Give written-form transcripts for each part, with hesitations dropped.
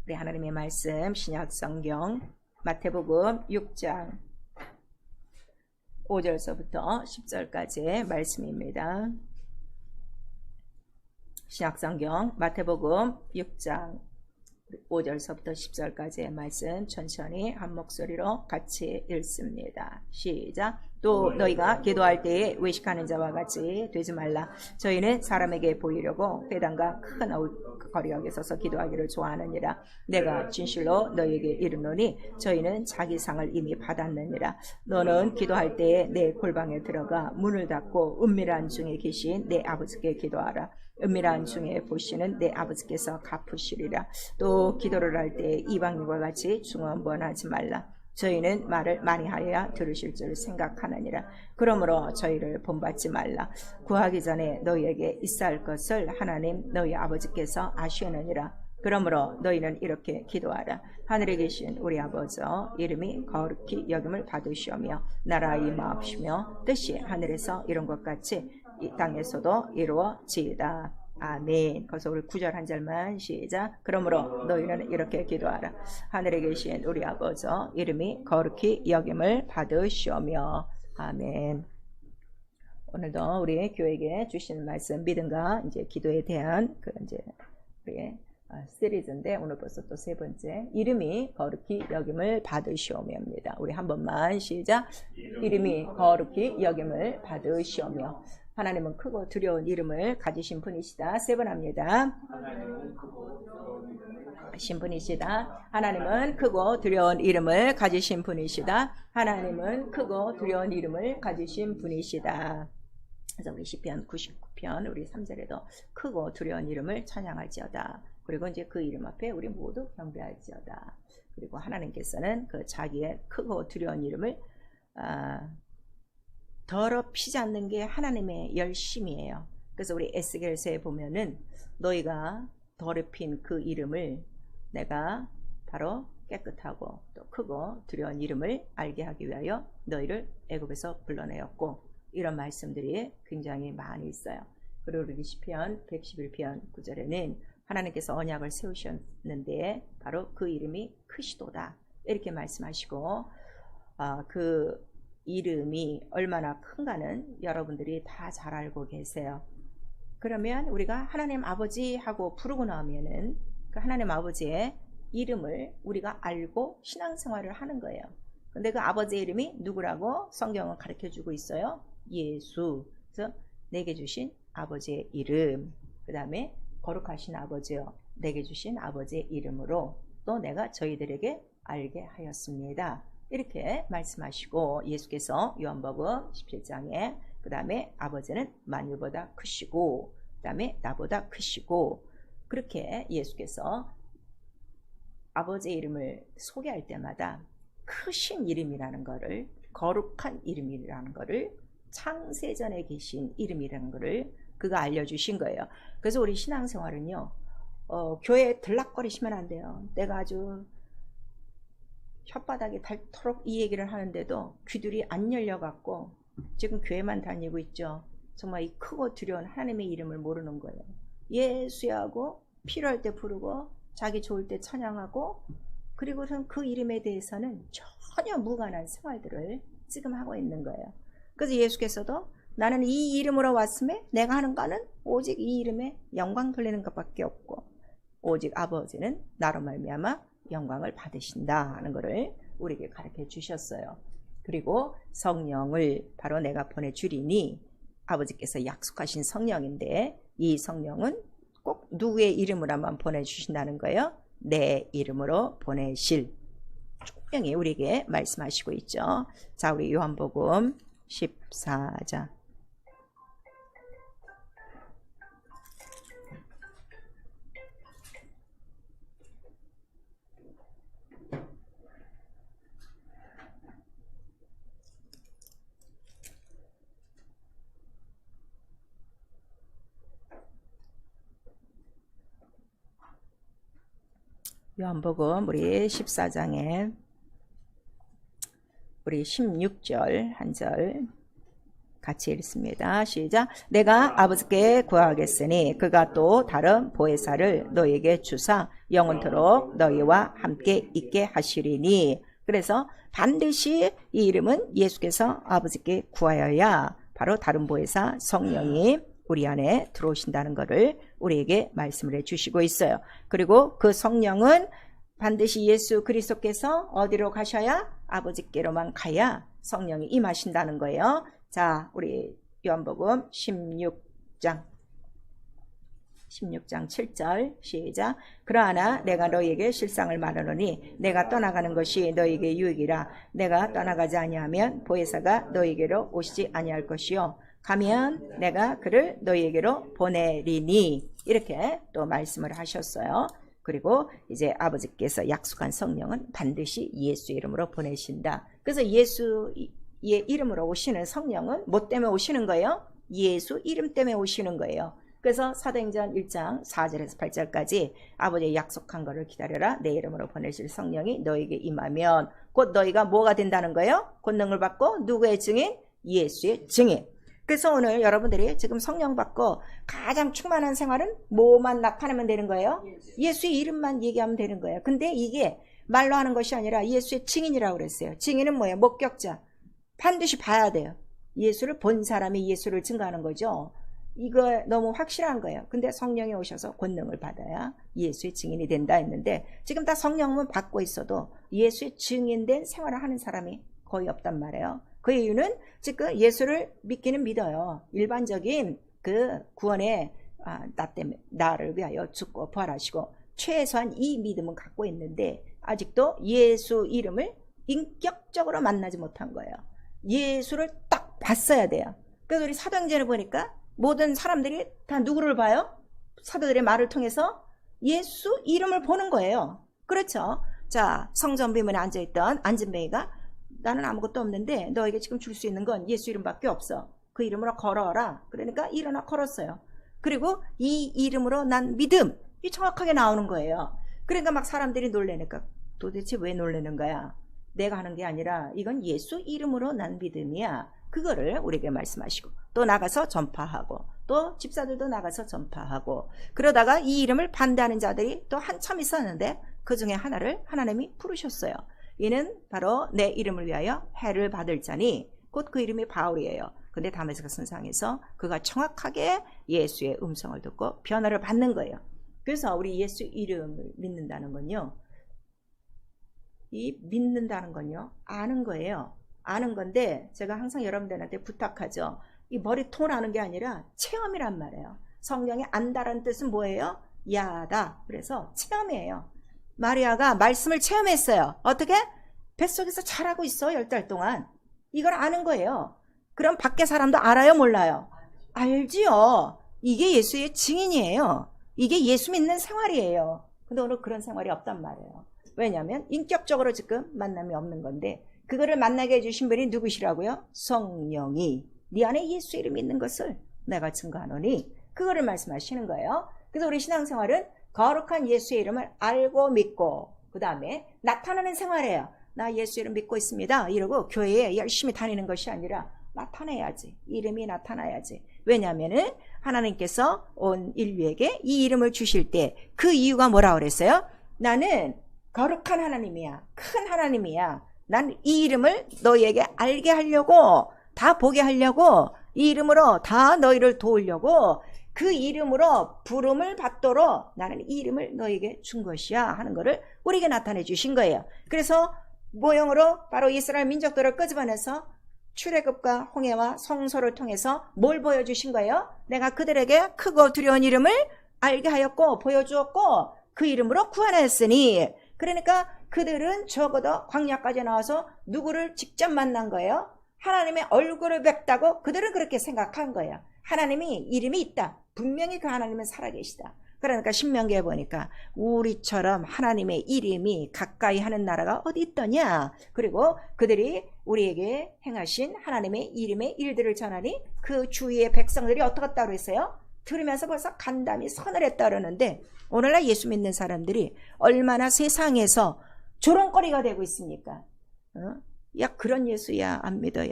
우리 하나님의 말씀 신약 성경 마태복음 6장 5절서부터 10절까지의 말씀입니다. 신약 성경 마태복음 6장 5절서부터 10절까지의 말씀 천천히 한 목소리로 같이 읽습니다. 시작. 또 너희가 기도할 때에 외식하는 자와 같이 되지 말라. 저희는 사람에게 보이려고 회당과 큰 거리역에 서서 기도하기를 좋아하느니라. 내가 진실로 너희에게 이르노니 저희는 자기 상을 이미 받았느니라. 너는 기도할 때에 내 골방에 들어가 문을 닫고 은밀한 중에 계신 내 아버지께 기도하라. 은밀한 중에 보시는 내 아버지께서 갚으시리라. 또 기도를 할 때 이방인과 같이 중언부언하지 말라. 저희는 말을 많이 하여야 들으실 줄 생각하느니라. 그러므로 저희를 본받지 말라. 구하기 전에 너희에게 있어야 할 것을 하나님 너희 아버지께서 아시느니라. 그러므로 너희는 이렇게 기도하라. 하늘에 계신 우리 아버지 이름이 거룩히 여김을 받으시오며 나라 임하옵시며 뜻이 하늘에서 이룬 것 같이 이 땅에서도 이루어지이다. 아멘. 거기서 우리 9절 한 절만 시작. 그러므로 너희는 이렇게 기도하라. 하늘에 계신 우리 아버지 이름이 거룩히 여김을 받으시오며. 아멘. 오늘도 우리 교회에게 주신 말씀 믿음과 이제 기도에 대한 그 이제 우리의 시리즈인데 오늘 벌써 또 세 번째 이름이 거룩히 여김을 받으시오며입니다. 우리 한 번만 시작. 이름이 거룩히 여김을 받으시오며. 하나님은 크고 두려운 이름을 가지신 분이시다. 세 번 합니다. 가지신 분이시다. 하나님은 크고 두려운 이름을 가지신 분이시다. 하나님은 크고 두려운 이름을 가지신 분이시다. 그래서 우리 시편 99편 우리 3절에도 크고 두려운 이름을 찬양할지어다. 그리고 이제 그 이름 앞에 우리 모두 경배할지어다. 그리고 하나님께서는 그 자기의 크고 두려운 이름을 더럽히지 않는 게 하나님의 열심이에요. 그래서 우리 에스겔서에 보면은 너희가 더럽힌 그 이름을 내가 바로 깨끗하고 또 크고 두려운 이름을 알게 하기 위하여 너희를 애굽에서 불러내었고 이런 말씀들이 굉장히 많이 있어요. 그리고 우리 시편 111편 9절에는 하나님께서 언약을 세우셨는데 바로 그 이름이 크시도다 이렇게 말씀하시고 그 이름이 얼마나 큰가는 여러분들이 다 잘 알고 계세요. 그러면 우리가 하나님 아버지 하고 부르고 나면은 그 하나님 아버지의 이름을 우리가 알고 신앙생활을 하는 거예요. 근데 그 아버지의 이름이 누구라고 성경은 가르쳐 주고 있어요? 예수. 그래서 내게 주신 아버지의 이름, 그 다음에 거룩하신 아버지요 내게 주신 아버지의 이름으로 또 내가 저희들에게 알게 하였습니다. 이렇게 말씀하시고 예수께서 요한복음 17장에 그 다음에 아버지는 만유보다 크시고 그 다음에 나보다 크시고 그렇게 예수께서 아버지의 이름을 소개할 때마다 크신 이름이라는 것을 거룩한 이름이라는 것을 창세전에 계신 이름이라는 것을 그가 알려주신 거예요. 그래서 우리 신앙생활은요 교회에 들락거리시면 안 돼요. 내가 아주 혓바닥이 닳도록 이 얘기를 하는데도 귀들이 안 열려갖고 지금 교회만 다니고 있죠. 정말 이 크고 두려운 하나님의 이름을 모르는 거예요. 예수하고 필요할 때 부르고 자기 좋을 때 찬양하고 그리고선 그 이름에 대해서는 전혀 무관한 생활들을 지금 하고 있는 거예요. 그래서 예수께서도 나는 이 이름으로 왔음에 내가 하는 거는 오직 이 이름에 영광 돌리는 것밖에 없고 오직 아버지는 나로 말미암아 영광을 받으신다 하는 것을 우리에게 가르쳐 주셨어요. 그리고 성령을 바로 내가 보내주리니 아버지께서 약속하신 성령인데 이 성령은 꼭 누구의 이름으로만 보내주신다는 거예요? 내 이름으로 보내실 분명히 우리에게 말씀하시고 있죠. 자, 우리 요한복음 14장 요한복음 우리 14장에 우리 16절 한 절 같이 읽습니다. 시작. 내가 아버지께 구하겠으니 그가 또 다른 보혜사를 너희에게 주사 영원토록 너희와 함께 있게 하시리니. 그래서 반드시 이 이름은 예수께서 아버지께 구하여야 바로 다른 보혜사 성령이 우리 안에 들어오신다는 것을 우리에게 말씀을 해주시고 있어요. 그리고 그 성령은 반드시 예수 그리스도께서 어디로 가셔야? 아버지께로만 가야 성령이 임하신다는 거예요. 자, 우리 요한복음 16장 7절 시작. 그러나 내가 너희에게 실상을 말하노니 내가 떠나가는 것이 너희에게 유익이라. 내가 떠나가지 아니하면 보혜사가 너희에게로 오시지 아니할 것이요 가면 내가 그를 너희에게로 보내리니. 이렇게 또 말씀을 하셨어요. 그리고 이제 아버지께서 약속한 성령은 반드시 예수 이름으로 보내신다. 그래서 예수의 이름으로 오시는 성령은 뭐 때문에 오시는 거예요? 예수 이름 때문에 오시는 거예요. 그래서 사도행전 1장 4절에서 8절까지 아버지의 약속한 것을 기다려라. 내 이름으로 보내실 성령이 너에게 임하면 곧 너희가 뭐가 된다는 거예요? 권능을 받고 누구의 증인? 예수의 증인. 그래서 오늘 여러분들이 지금 성령 받고 가장 충만한 생활은 뭐만 나타내면 되는 거예요? 예수의 이름만 얘기하면 되는 거예요. 근데 이게 말로 하는 것이 아니라 예수의 증인이라고 그랬어요. 증인은 뭐예요? 목격자. 반드시 봐야 돼요. 예수를 본 사람이 예수를 증거하는 거죠. 이거 너무 확실한 거예요. 근데 성령이 오셔서 권능을 받아야 예수의 증인이 된다 했는데 지금 다 성령은 받고 있어도 예수의 증인된 생활을 하는 사람이 거의 없단 말이에요. 그 이유는 지금 예수를 믿기는 믿어요. 일반적인 그 구원에 나 때문에 나를 위하여 죽고 부활하시고 최소한 이 믿음은 갖고 있는데 아직도 예수 이름을 인격적으로 만나지 못한 거예요. 예수를 딱 봤어야 돼요. 그래서 우리 사도행전을 보니까 모든 사람들이 다 누구를 봐요? 사도들의 말을 통해서 예수 이름을 보는 거예요. 그렇죠? 자, 성전 비문에 앉아있던 안진뱅이가 나는 아무것도 없는데 너에게 지금 줄 수 있는 건 예수 이름밖에 없어. 그 이름으로 걸어라. 그러니까 일어나 걸었어요. 그리고 이 이름으로 난 믿음이 정확하게 나오는 거예요. 그러니까 막 사람들이 놀래니까 도대체 왜 놀라는 거야? 내가 하는 게 아니라 이건 예수 이름으로 난 믿음이야. 그거를 우리에게 말씀하시고 또 나가서 전파하고 또 집사들도 나가서 전파하고 그러다가 이 이름을 반대하는 자들이 또 한참 있었는데 그 중에 하나를 하나님이 부르셨어요. 이는 바로 내 이름을 위하여 해를 받을 자니 곧 그 이름이 바울이에요. 근데 다메섹 선상에서 그가 정확하게 예수의 음성을 듣고 변화를 받는 거예요. 그래서 우리 예수 이름을 믿는다는 건요, 이 믿는다는 건요 아는 거예요. 아는 건데 제가 항상 여러분들한테 부탁하죠. 이 머리통 아는 게 아니라 체험이란 말이에요. 성령이 안다라는 뜻은 뭐예요? 야다. 그래서 체험이에요. 마리아가 말씀을 체험했어요. 어떻게? 뱃속에서 자라고 있어 10달 동안. 이걸 아는 거예요. 그럼 밖에 사람도 알아요? 몰라요? 알지요. 이게 예수의 증인이에요. 이게 예수 믿는 생활이에요. 근데 오늘 그런 생활이 없단 말이에요. 왜냐하면 인격적으로 지금 만남이 없는 건데 그거를 만나게 해주신 분이 누구시라고요? 성령이 네 안에 예수 이름이 있는 것을 내가 증거하노니 그거를 말씀하시는 거예요. 그래서 우리 신앙생활은 거룩한 예수의 이름을 알고 믿고 그 다음에 나타나는 생활이에요. 나 예수 이름 믿고 있습니다. 이러고 교회에 열심히 다니는 것이 아니라 나타내야지. 이름이 나타나야지. 왜냐하면 하나님께서 온 인류에게 이 이름을 주실 때 그 이유가 뭐라고 그랬어요? 나는 거룩한 하나님이야. 큰 하나님이야. 난 이 이름을 너희에게 알게 하려고 다 보게 하려고 이 이름으로 다 너희를 도우려고 그 이름으로 부름을 받도록 나는 이 이름을 너희에게 준 것이야 하는 것을 우리에게 나타내 주신 거예요. 그래서 모형으로 바로 이스라엘 민족들을 끄집어내서 출애굽과 홍해와 성소를 통해서 뭘 보여주신 거예요? 내가 그들에게 크고 두려운 이름을 알게 하였고 보여주었고 그 이름으로 구원하였으니 그러니까 그들은 적어도 광야까지 나와서 누구를 직접 만난 거예요? 하나님의 얼굴을 뵙다고 그들은 그렇게 생각한 거예요. 하나님이 이름이 있다. 분명히 그 하나님은 살아계시다. 그러니까 신명기에 보니까 우리처럼 하나님의 이름이 가까이 하는 나라가 어디 있더냐. 그리고 그들이 우리에게 행하신 하나님의 이름의 일들을 전하니 그 주위의 백성들이 어떻게 했다고 했어요? 들으면서 벌써 간담이 선을 했다 그러는데 오늘날 예수 믿는 사람들이 얼마나 세상에서 조롱거리가 되고 있습니까? 야 그런 예수야 안 믿어야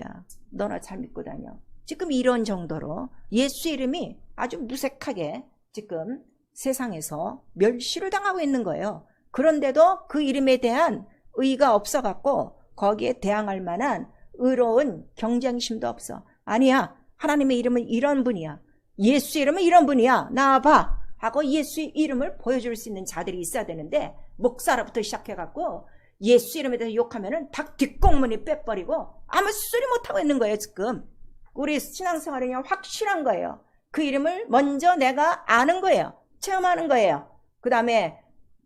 너나 잘 믿고 다녀. 지금 이런 정도로 예수 이름이 아주 무색하게 지금 세상에서 멸시를 당하고 있는 거예요. 그런데도 그 이름에 대한 의의가 없어갖고 거기에 대항할 만한 의로운 경쟁심도 없어. 아니야, 하나님의 이름은 이런 분이야, 예수 이름은 이런 분이야, 나와봐 하고 예수 이름을 보여줄 수 있는 자들이 있어야 되는데, 목사로부터 시작해갖고 예수 이름에 대해서 욕하면은 닭 뒷공문이 빼버리고 아무 소리 못하고 있는 거예요. 지금 우리 신앙생활이 그냥 확실한 거예요. 그 이름을 먼저 내가 아는 거예요. 체험하는 거예요. 그 다음에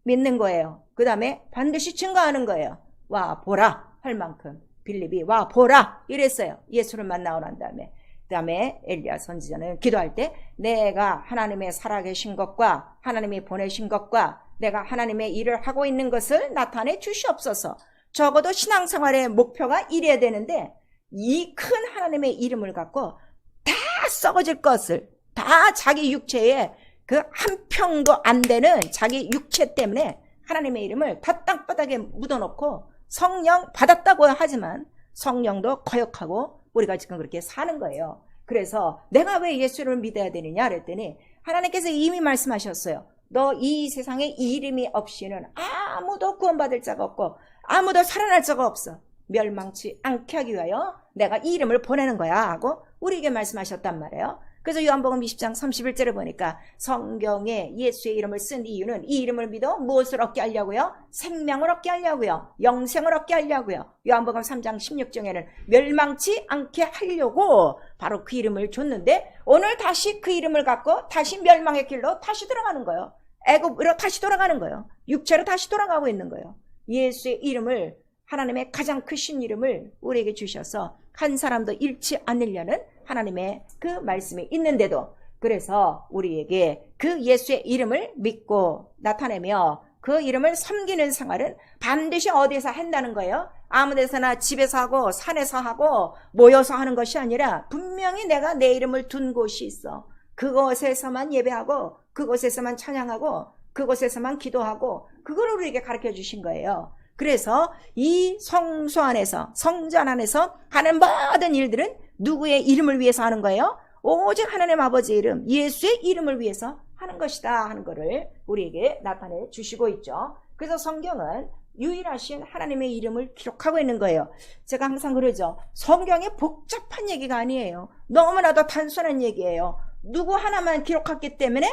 믿는 거예요. 그 다음에 반드시 증거하는 거예요. 와 보라 할 만큼 빌립이 와 보라 이랬어요. 예수를 만나고 난 다음에. 그 다음에 엘리야 선지자는 기도할 때 내가 하나님의 살아계신 것과 하나님이 보내신 것과 내가 하나님의 일을 하고 있는 것을 나타내 주시옵소서. 적어도 신앙생활의 목표가 이래야 되는데, 이 큰 하나님의 이름을 갖고 다 썩어질 것을, 다 자기 육체에 그 한 평도 안 되는 자기 육체 때문에 하나님의 이름을 다 땅바닥에 묻어놓고 성령 받았다고 하지만 성령도 거역하고 우리가 지금 그렇게 사는 거예요. 그래서 내가 왜 예수를 믿어야 되느냐 그랬더니 하나님께서 이미 말씀하셨어요. 너 이 세상에 이 이름이 없이는 아무도 구원받을 자가 없고 아무도 살아날 자가 없어. 멸망치 않게 하기 위하여 내가 이 이름을 보내는 거야 하고 우리에게 말씀하셨단 말이에요. 그래서 요한복음 20장 31절에 보니까 성경에 예수의 이름을 쓴 이유는 이 이름을 믿어 무엇을 얻게 하려고요? 생명을 얻게 하려고요. 영생을 얻게 하려고요. 요한복음 3장 16절에는 멸망치 않게 하려고 바로 그 이름을 줬는데, 오늘 다시 그 이름을 갖고 다시 멸망의 길로 다시 들어가는 거예요. 애굽으로 다시 돌아가는 거예요. 육체로 다시 돌아가고 있는 거예요. 예수의 이름을, 하나님의 가장 크신 이름을 우리에게 주셔서 한 사람도 잃지 않으려는 하나님의 그 말씀이 있는데도, 그래서 우리에게 그 예수의 이름을 믿고 나타내며 그 이름을 섬기는 생활은 반드시 어디에서 한다는 거예요. 아무 데서나 집에서 하고 산에서 하고 모여서 하는 것이 아니라 분명히 내가 내 이름을 둔 곳이 있어. 그곳에서만 예배하고 그곳에서만 찬양하고 그곳에서만 기도하고, 그걸 우리에게 가르쳐 주신 거예요. 그래서 이 성소 안에서, 성전 안에서 하는 모든 일들은 누구의 이름을 위해서 하는 거예요? 오직 하나님 아버지의 이름, 예수의 이름을 위해서 하는 것이다 하는 것을 우리에게 나타내 주시고 있죠. 그래서 성경은 유일하신 하나님의 이름을 기록하고 있는 거예요. 제가 항상 그러죠. 성경이 복잡한 얘기가 아니에요. 너무나도 단순한 얘기예요. 누구 하나만 기록했기 때문에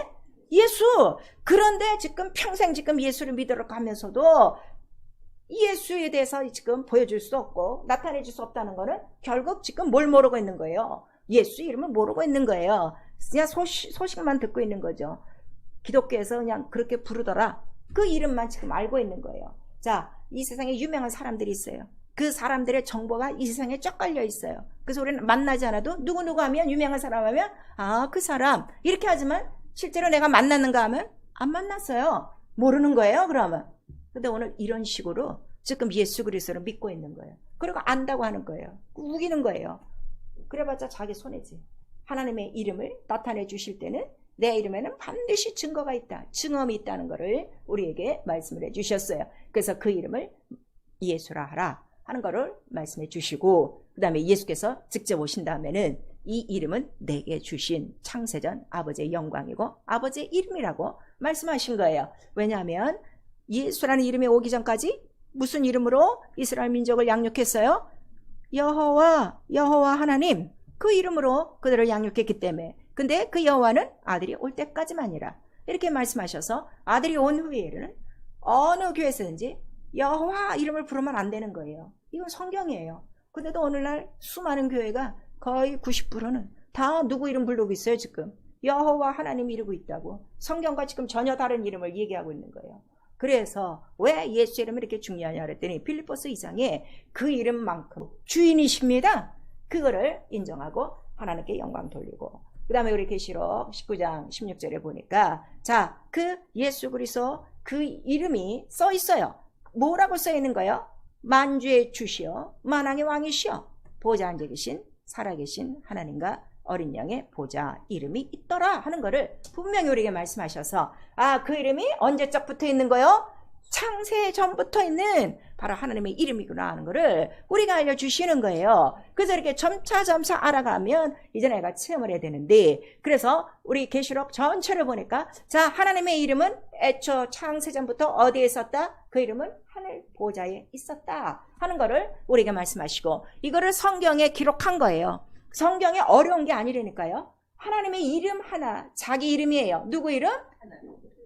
예수. 그런데 지금 평생 지금 예수를 믿으려고 하면서도 예수에 대해서 지금 보여줄 수 없고 나타내 줄 수 없다는 거는 결국 지금 뭘 모르고 있는 거예요? 예수 이름을 모르고 있는 거예요. 그냥 소식만 듣고 있는 거죠. 기독교에서 그냥 그렇게 부르더라, 그 이름만 지금 알고 있는 거예요. 자, 이 세상에 유명한 사람들이 있어요. 그 사람들의 정보가 이 세상에 쫙 깔려 있어요. 그래서 우리는 만나지 않아도 누구누구 하면, 유명한 사람 하면 그 사람 이렇게 하지만 실제로 내가 만났는가 하면 안 만났어요. 모르는 거예요. 그러면. 근데 오늘 이런 식으로 지금 예수 그리스도를 믿고 있는 거예요. 그리고 안다고 하는 거예요. 우기는 거예요. 그래봤자 자기 손해지. 하나님의 이름을 나타내 주실 때는 내 이름에는 반드시 증거가 있다, 증언이 있다는 것을 우리에게 말씀을 해 주셨어요. 그래서 그 이름을 예수라 하라 하는 것을 말씀해 주시고, 그 다음에 예수께서 직접 오신 다음에는 이 이름은 내게 주신 창세전 아버지의 영광이고 아버지의 이름이라고 말씀하신 거예요. 왜냐하면 예수라는 이름이 오기 전까지 무슨 이름으로 이스라엘 민족을 양육했어요? 여호와 하나님, 그 이름으로 그들을 양육했기 때문에. 근데 그 여호와는 아들이 올 때까지만이라 이렇게 말씀하셔서, 아들이 온 후에는 어느 교회에서든지 여호와 이름을 부르면 안 되는 거예요. 이건 성경이에요. 근데도 오늘날 수많은 교회가 거의 90%는 다 누구 이름 부르고 있어요. 지금 여호와 하나님 이러고 있다고. 성경과 지금 전혀 다른 이름을 얘기하고 있는 거예요. 그래서 왜 예수 이름이 이렇게 중요하냐 그랬더니 빌립보서 2장에 그 이름만큼 주인이십니다, 그거를 인정하고 하나님께 영광 돌리고, 그 다음에 우리 계시록 19장 16절에 보니까, 자, 그 예수 그리스도 그 이름이 써 있어요. 뭐라고 써 있는 거예요? 만주의 주시오, 만왕의 왕이시오, 보좌 앉아 계신 살아계신 하나님과 어린 양의 보좌 이름이 있더라 하는 거를 분명히 우리에게 말씀하셔서, 그 이름이 언제적 붙어 있는 거요? 창세 전부터 있는 바로 하나님의 이름이구나 하는 거를 우리가 알려주시는 거예요. 그래서 이렇게 점차 알아가면 이제 내가 체험을 해야 되는데, 그래서 우리 계시록 전체를 보니까 자, 하나님의 이름은 애초 창세 전부터 어디에 있었다? 그 이름은 하늘 보좌에 있었다 하는 거를 우리에게 말씀하시고, 이거를 성경에 기록한 거예요. 성경에 어려운 게 아니라니까요. 하나님의 이름 하나, 자기 이름이에요. 누구 이름?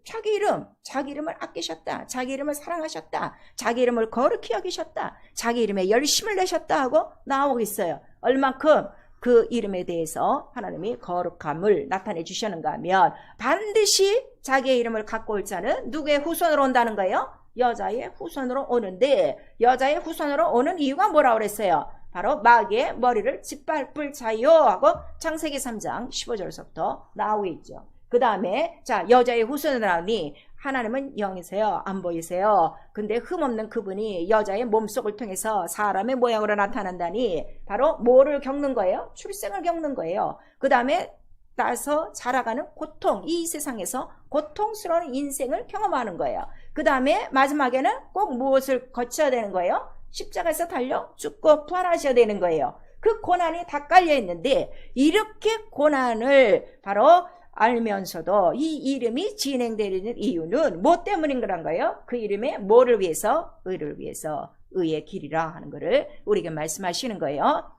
자기 이름. 자기 이름을 아끼셨다. 자기 이름을 사랑하셨다. 자기 이름을 거룩히 여기셨다. 자기 이름에 열심을 내셨다 하고 나오고 있어요. 얼만큼 그 이름에 대해서 하나님이 거룩함을 나타내 주셨는가 하면, 반드시 자기의 이름을 갖고 올 자는 누구의 후손으로 온다는 거예요? 여자의 후손으로 오는데, 여자의 후손으로 오는 이유가 뭐라고 그랬어요? 바로 마귀의 머리를 짓밟을 자요 하고 창세기 3장 15절서부터 나오고 있죠. 그 다음에 자, 여자의 후손으로 나오니 하나님은 영이세요? 안 보이세요? 근데 흠없는 그분이 여자의 몸속을 통해서 사람의 모양으로 나타난다니 바로 뭐를 겪는 거예요? 출생을 겪는 거예요. 그 다음에 따서 자라가는 고통, 이 세상에서 고통스러운 인생을 경험하는 거예요. 그 다음에 마지막에는 꼭 무엇을 거쳐야 되는 거예요? 십자가에서 달려 죽고 부활하셔야 되는 거예요. 그 고난이 다 깔려 있는데, 이렇게 고난을 바로 알면서도 이 이름이 진행되는 이유는 뭐 때문인 거란 거예요? 그 이름에 뭐를 위해서? 의를 위해서, 의의 길이라 하는 거를 우리에게 말씀하시는 거예요.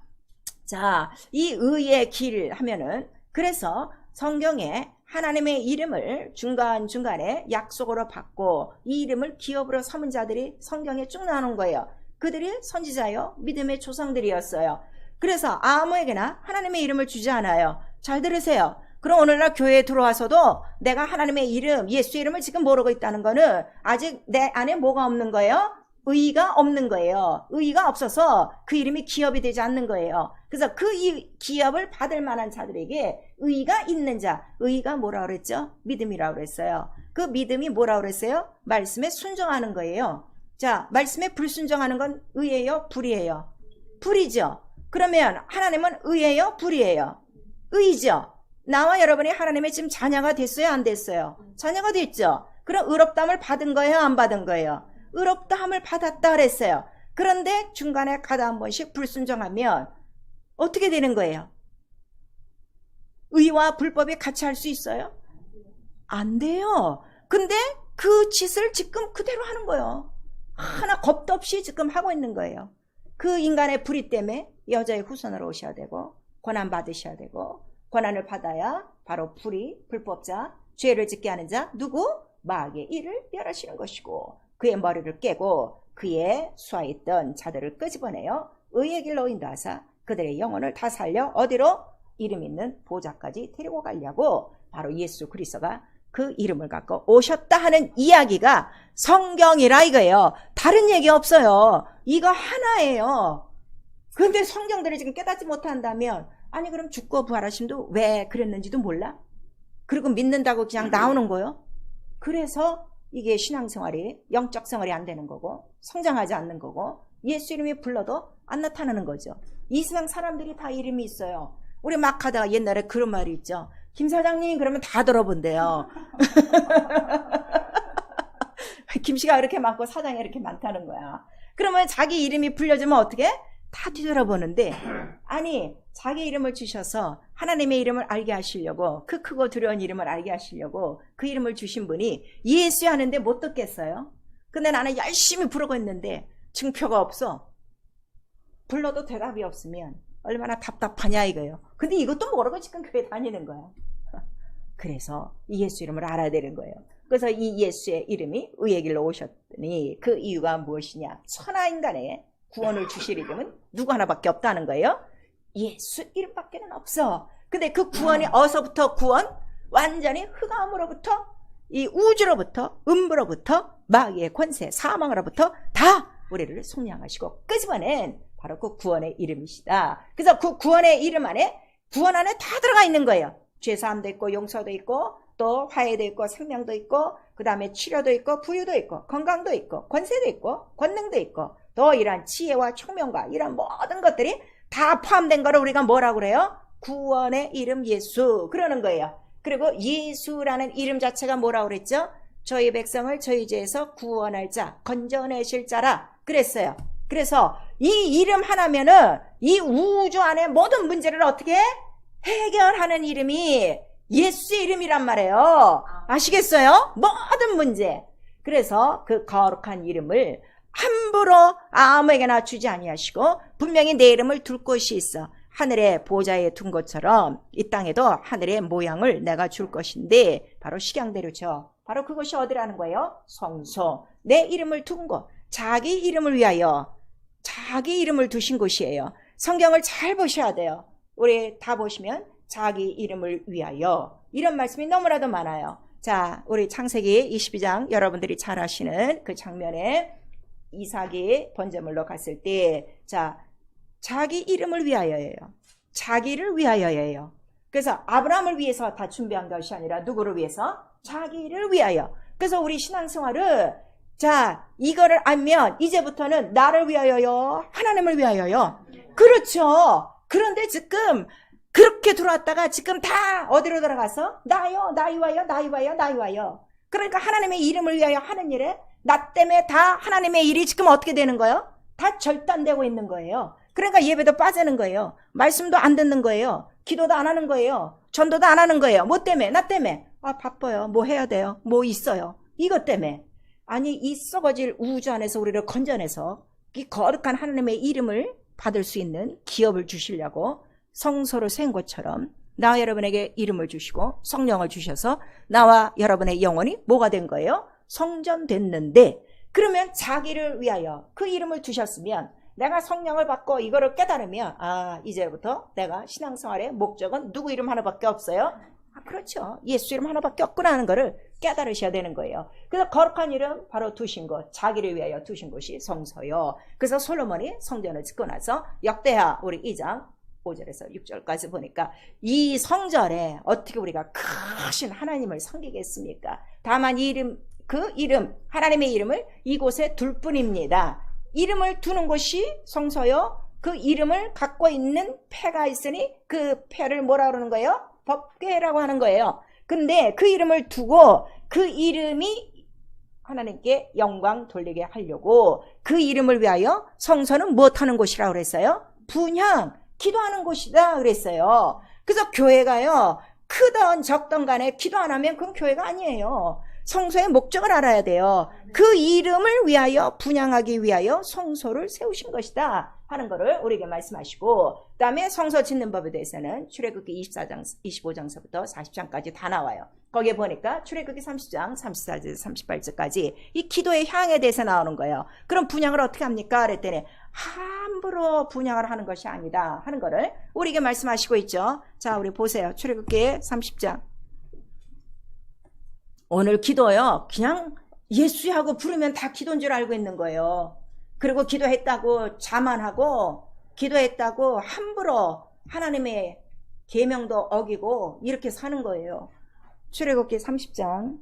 자, 이 의의 길 하면은, 그래서 성경에 하나님의 이름을 중간중간에 약속으로 받고 이 이름을 기업으로 삼은 자들이 성경에 쭉 나오는 거예요. 그들이 선지자요, 믿음의 조상들이었어요. 그래서 아무에게나 하나님의 이름을 주지 않아요. 잘 들으세요. 그럼 오늘날 교회에 들어와서도 내가 하나님의 이름, 예수 이름을 지금 모르고 있다는 거는 아직 내 안에 뭐가 없는 거예요? 의의가 없는 거예요. 의의가 없어서 그 이름이 기업이 되지 않는 거예요. 그래서 그 기업을 받을 만한 자들에게 의의가 있는 자, 의의가 뭐라고 그랬죠? 믿음이라고 그랬어요. 그 믿음이 뭐라고 그랬어요? 말씀에 순종하는 거예요. 자, 말씀에 불순종하는 건 의예요? 불이에요? 불이죠. 그러면 하나님은 의예요? 불이에요? 의죠. 나와 여러분이 하나님의 지금 자녀가 됐어요? 안 됐어요? 자녀가 됐죠. 그럼 의롭다함을 받은 거예요? 안 받은 거예요? 의롭다함을 받았다 그랬어요. 그런데 중간에 가다 한 번씩 불순종하면 어떻게 되는 거예요? 의와 불법이 같이 할 수 있어요? 안 돼요. 근데 그 짓을 지금 그대로 하는 거예요. 하나 겁도 없이 지금 하고 있는 거예요. 그 인간의 불의 때문에 여자의 후손으로 오셔야 되고, 고난 받으셔야 되고, 고난을 받아야 바로 불의, 불법자, 죄를 짓게 하는 자, 누구? 마귀의 일을 멸하시는 것이고, 그의 머리를 깨고 그의 수하에 있던 자들을 끄집어내요 의의 길로 인도하사 그들의 영혼을 다 살려 어디로? 이름 있는 보좌까지 데리고 가려고 바로 예수 그리스도가 그 이름을 갖고 오셨다 하는 이야기가 성경이라 이거예요. 다른 얘기 없어요. 이거 하나예요. 그런데 성경들을 지금 깨닫지 못한다면, 아니 그럼 죽고 부활하심도 왜 그랬는지도 몰라? 그리고 믿는다고 그냥 나오는 거예요. 그래서 이게 신앙생활이, 영적 생활이 안 되는 거고 성장하지 않는 거고 예수 이름이 불러도 안 나타나는 거죠. 이 세상 사람들이 다 이름이 있어요. 우리 막 하다가 옛날에 그런 말이 있죠. 김 사장님 그러면 다 들어본대요. 김씨가 이렇게 많고 사장이 이렇게 많다는 거야. 그러면 자기 이름이 불려지면 어떻게? 다 뒤돌아보는데, 아니 자기 이름을 주셔서 하나님의 이름을 알게 하시려고, 그 크고 두려운 이름을 알게 하시려고 그 이름을 주신 분이 예수 하는데 못 듣겠어요? 근데 나는 열심히 부르고 있는데 증표가 없어. 불러도 대답이 없으면 얼마나 답답하냐 이거예요. 근데 이것도 모르고 지금 교회 다니는 거야. 그래서 이 예수 이름을 알아야 되는 거예요. 그래서 이 예수의 이름이 의의 길로 오셨더니 그 이유가 무엇이냐? 천하 인간의 구원을 주실 이름은 누구 하나밖에 없다는 거예요. 예수 이름밖에는 없어. 근데 그 구원이 어디서부터 구원? 완전히 흑암으로부터, 이 우주로부터, 음부로부터, 마귀의 권세, 사망으로부터 다 우리를 속량하시고 끄집어낸 바로 그 구원의 이름이시다. 그래서 그 구원의 이름 안에, 구원 안에 다 들어가 있는 거예요. 죄사함도 있고 용서도 있고 또 화해도 있고 생명도 있고, 그 다음에 치료도 있고 부유도 있고 건강도 있고 권세도 있고 권능도 있고, 또 이러한 지혜와 총명과 이런 모든 것들이 다 포함된 거를 우리가 뭐라고 그래요? 구원의 이름 예수 그러는 거예요. 그리고 예수라는 이름 자체가 뭐라고 그랬죠? 저희 백성을 저희 죄에서 구원할 자, 건져내실 자라 그랬어요. 그래서 이 이름 하나면은 이 우주 안에 모든 문제를 어떻게 해결하는 이름이 예수의 이름이란 말이에요. 아시겠어요? 모든 문제. 그래서 그 거룩한 이름을 함부로 아무에게나 주지 아니하시고 분명히 내 이름을 둘 곳이 있어. 하늘의 보좌에 둔 것처럼 이 땅에도 하늘의 모양을 내가 줄 것인데 바로 식양대로죠. 바로 그것이 어디라는 거예요? 성소. 내 이름을 둔 곳. 자기 이름을 위하여 자기 이름을 두신 곳이에요. 성경을 잘 보셔야 돼요. 우리 다 보시면 자기 이름을 위하여 이런 말씀이 너무나도 많아요. 자, 우리 창세기 22장 여러분들이 잘 아시는 그 장면에 이삭이 번제물로 갔을 때 자, 자기 이름을 위하여예요. 자기를 위하여예요. 그래서 아브라함을 위해서 다 준비한 것이 아니라 누구를 위해서? 자기를 위하여. 그래서 우리 신앙생활을 자, 이거를 알면 이제부터는 나를 위하여요, 하나님을 위하여요. 그렇죠. 그런데 지금 그렇게 들어왔다가 지금 다 어디로 들어가서? 나요, 나 위하여, 나 위하여, 나 위하여. 그러니까 하나님의 이름을 위하여 하는 일에 나 때문에 다 하나님의 일이 지금 어떻게 되는 거예요? 다 절단되고 있는 거예요. 그러니까 예배도 빠지는 거예요. 말씀도 안 듣는 거예요. 기도도 안 하는 거예요. 전도도 안 하는 거예요. 뭐 때문에? 나 때문에. 아, 바빠요. 뭐 해야 돼요? 뭐 있어요? 이것 때문에. 아니, 이 썩어질 우주 안에서 우리를 건져내서 이 거룩한 하나님의 이름을 받을 수 있는 기업을 주시려고 성소를 세운 것처럼 나와 여러분에게 이름을 주시고 성령을 주셔서 나와 여러분의 영혼이 뭐가 된 거예요? 성전됐는데, 그러면 자기를 위하여 그 이름을 두셨으면 내가 성령을 받고 이거를 깨달으면 아, 이제부터 내가 신앙생활의 목적은 누구 이름 하나밖에 없어요? 아, 그렇죠. 예수 이름 하나밖에 없구나 하는 거를 깨달으셔야 되는 거예요. 그래서 거룩한 이름 바로 두신 곳, 자기를 위하여 두신 곳이 성소요. 그래서 솔로몬이 성전을 짓고 나서 역대하 우리 2장 5절에서 6절까지 보니까 이 성전에 어떻게 우리가 크신 하나님을 섬기겠습니까? 다만 이 이름, 그 이름, 하나님의 이름을 이곳에 둘 뿐입니다. 이름을 두는 곳이 성소요. 그 이름을 갖고 있는 패가 있으니 그 패를 뭐라 그러는 거예요? 법궤라고 하는 거예요. 근데 그 이름을 두고 그 이름이 하나님께 영광 돌리게 하려고 그 이름을 위하여 성소는 무엇하는 곳이라고 그랬어요? 분향, 기도하는 곳이다 그랬어요. 그래서 교회가요, 크던 적던 간에 기도 안 하면 그건 교회가 아니에요. 성소의 목적을 알아야 돼요. 그 이름을 위하여 분향하기 위하여 성소를 세우신 것이다 하는 것을 우리에게 말씀하시고, 그 다음에 성소 짓는 법에 대해서는 출애굽기 24장, 25장서부터 40장까지 다 나와요. 거기에 보니까 출애굽기 30장 34절 38절까지 이 기도의 향에 대해서 나오는 거예요. 그럼 분향을 어떻게 합니까? 그랬더니 함부로 분향을 하는 것이 아니다 하는 것을 우리에게 말씀하시고 있죠. 자, 우리 보세요. 출애굽기 30장. 오늘 기도요, 그냥 예수하고 부르면 다 기도인 줄 알고 있는 거예요. 그리고 기도했다고 자만하고 기도했다고 함부로 하나님의 계명도 어기고 이렇게 사는 거예요. 출애굽기 30장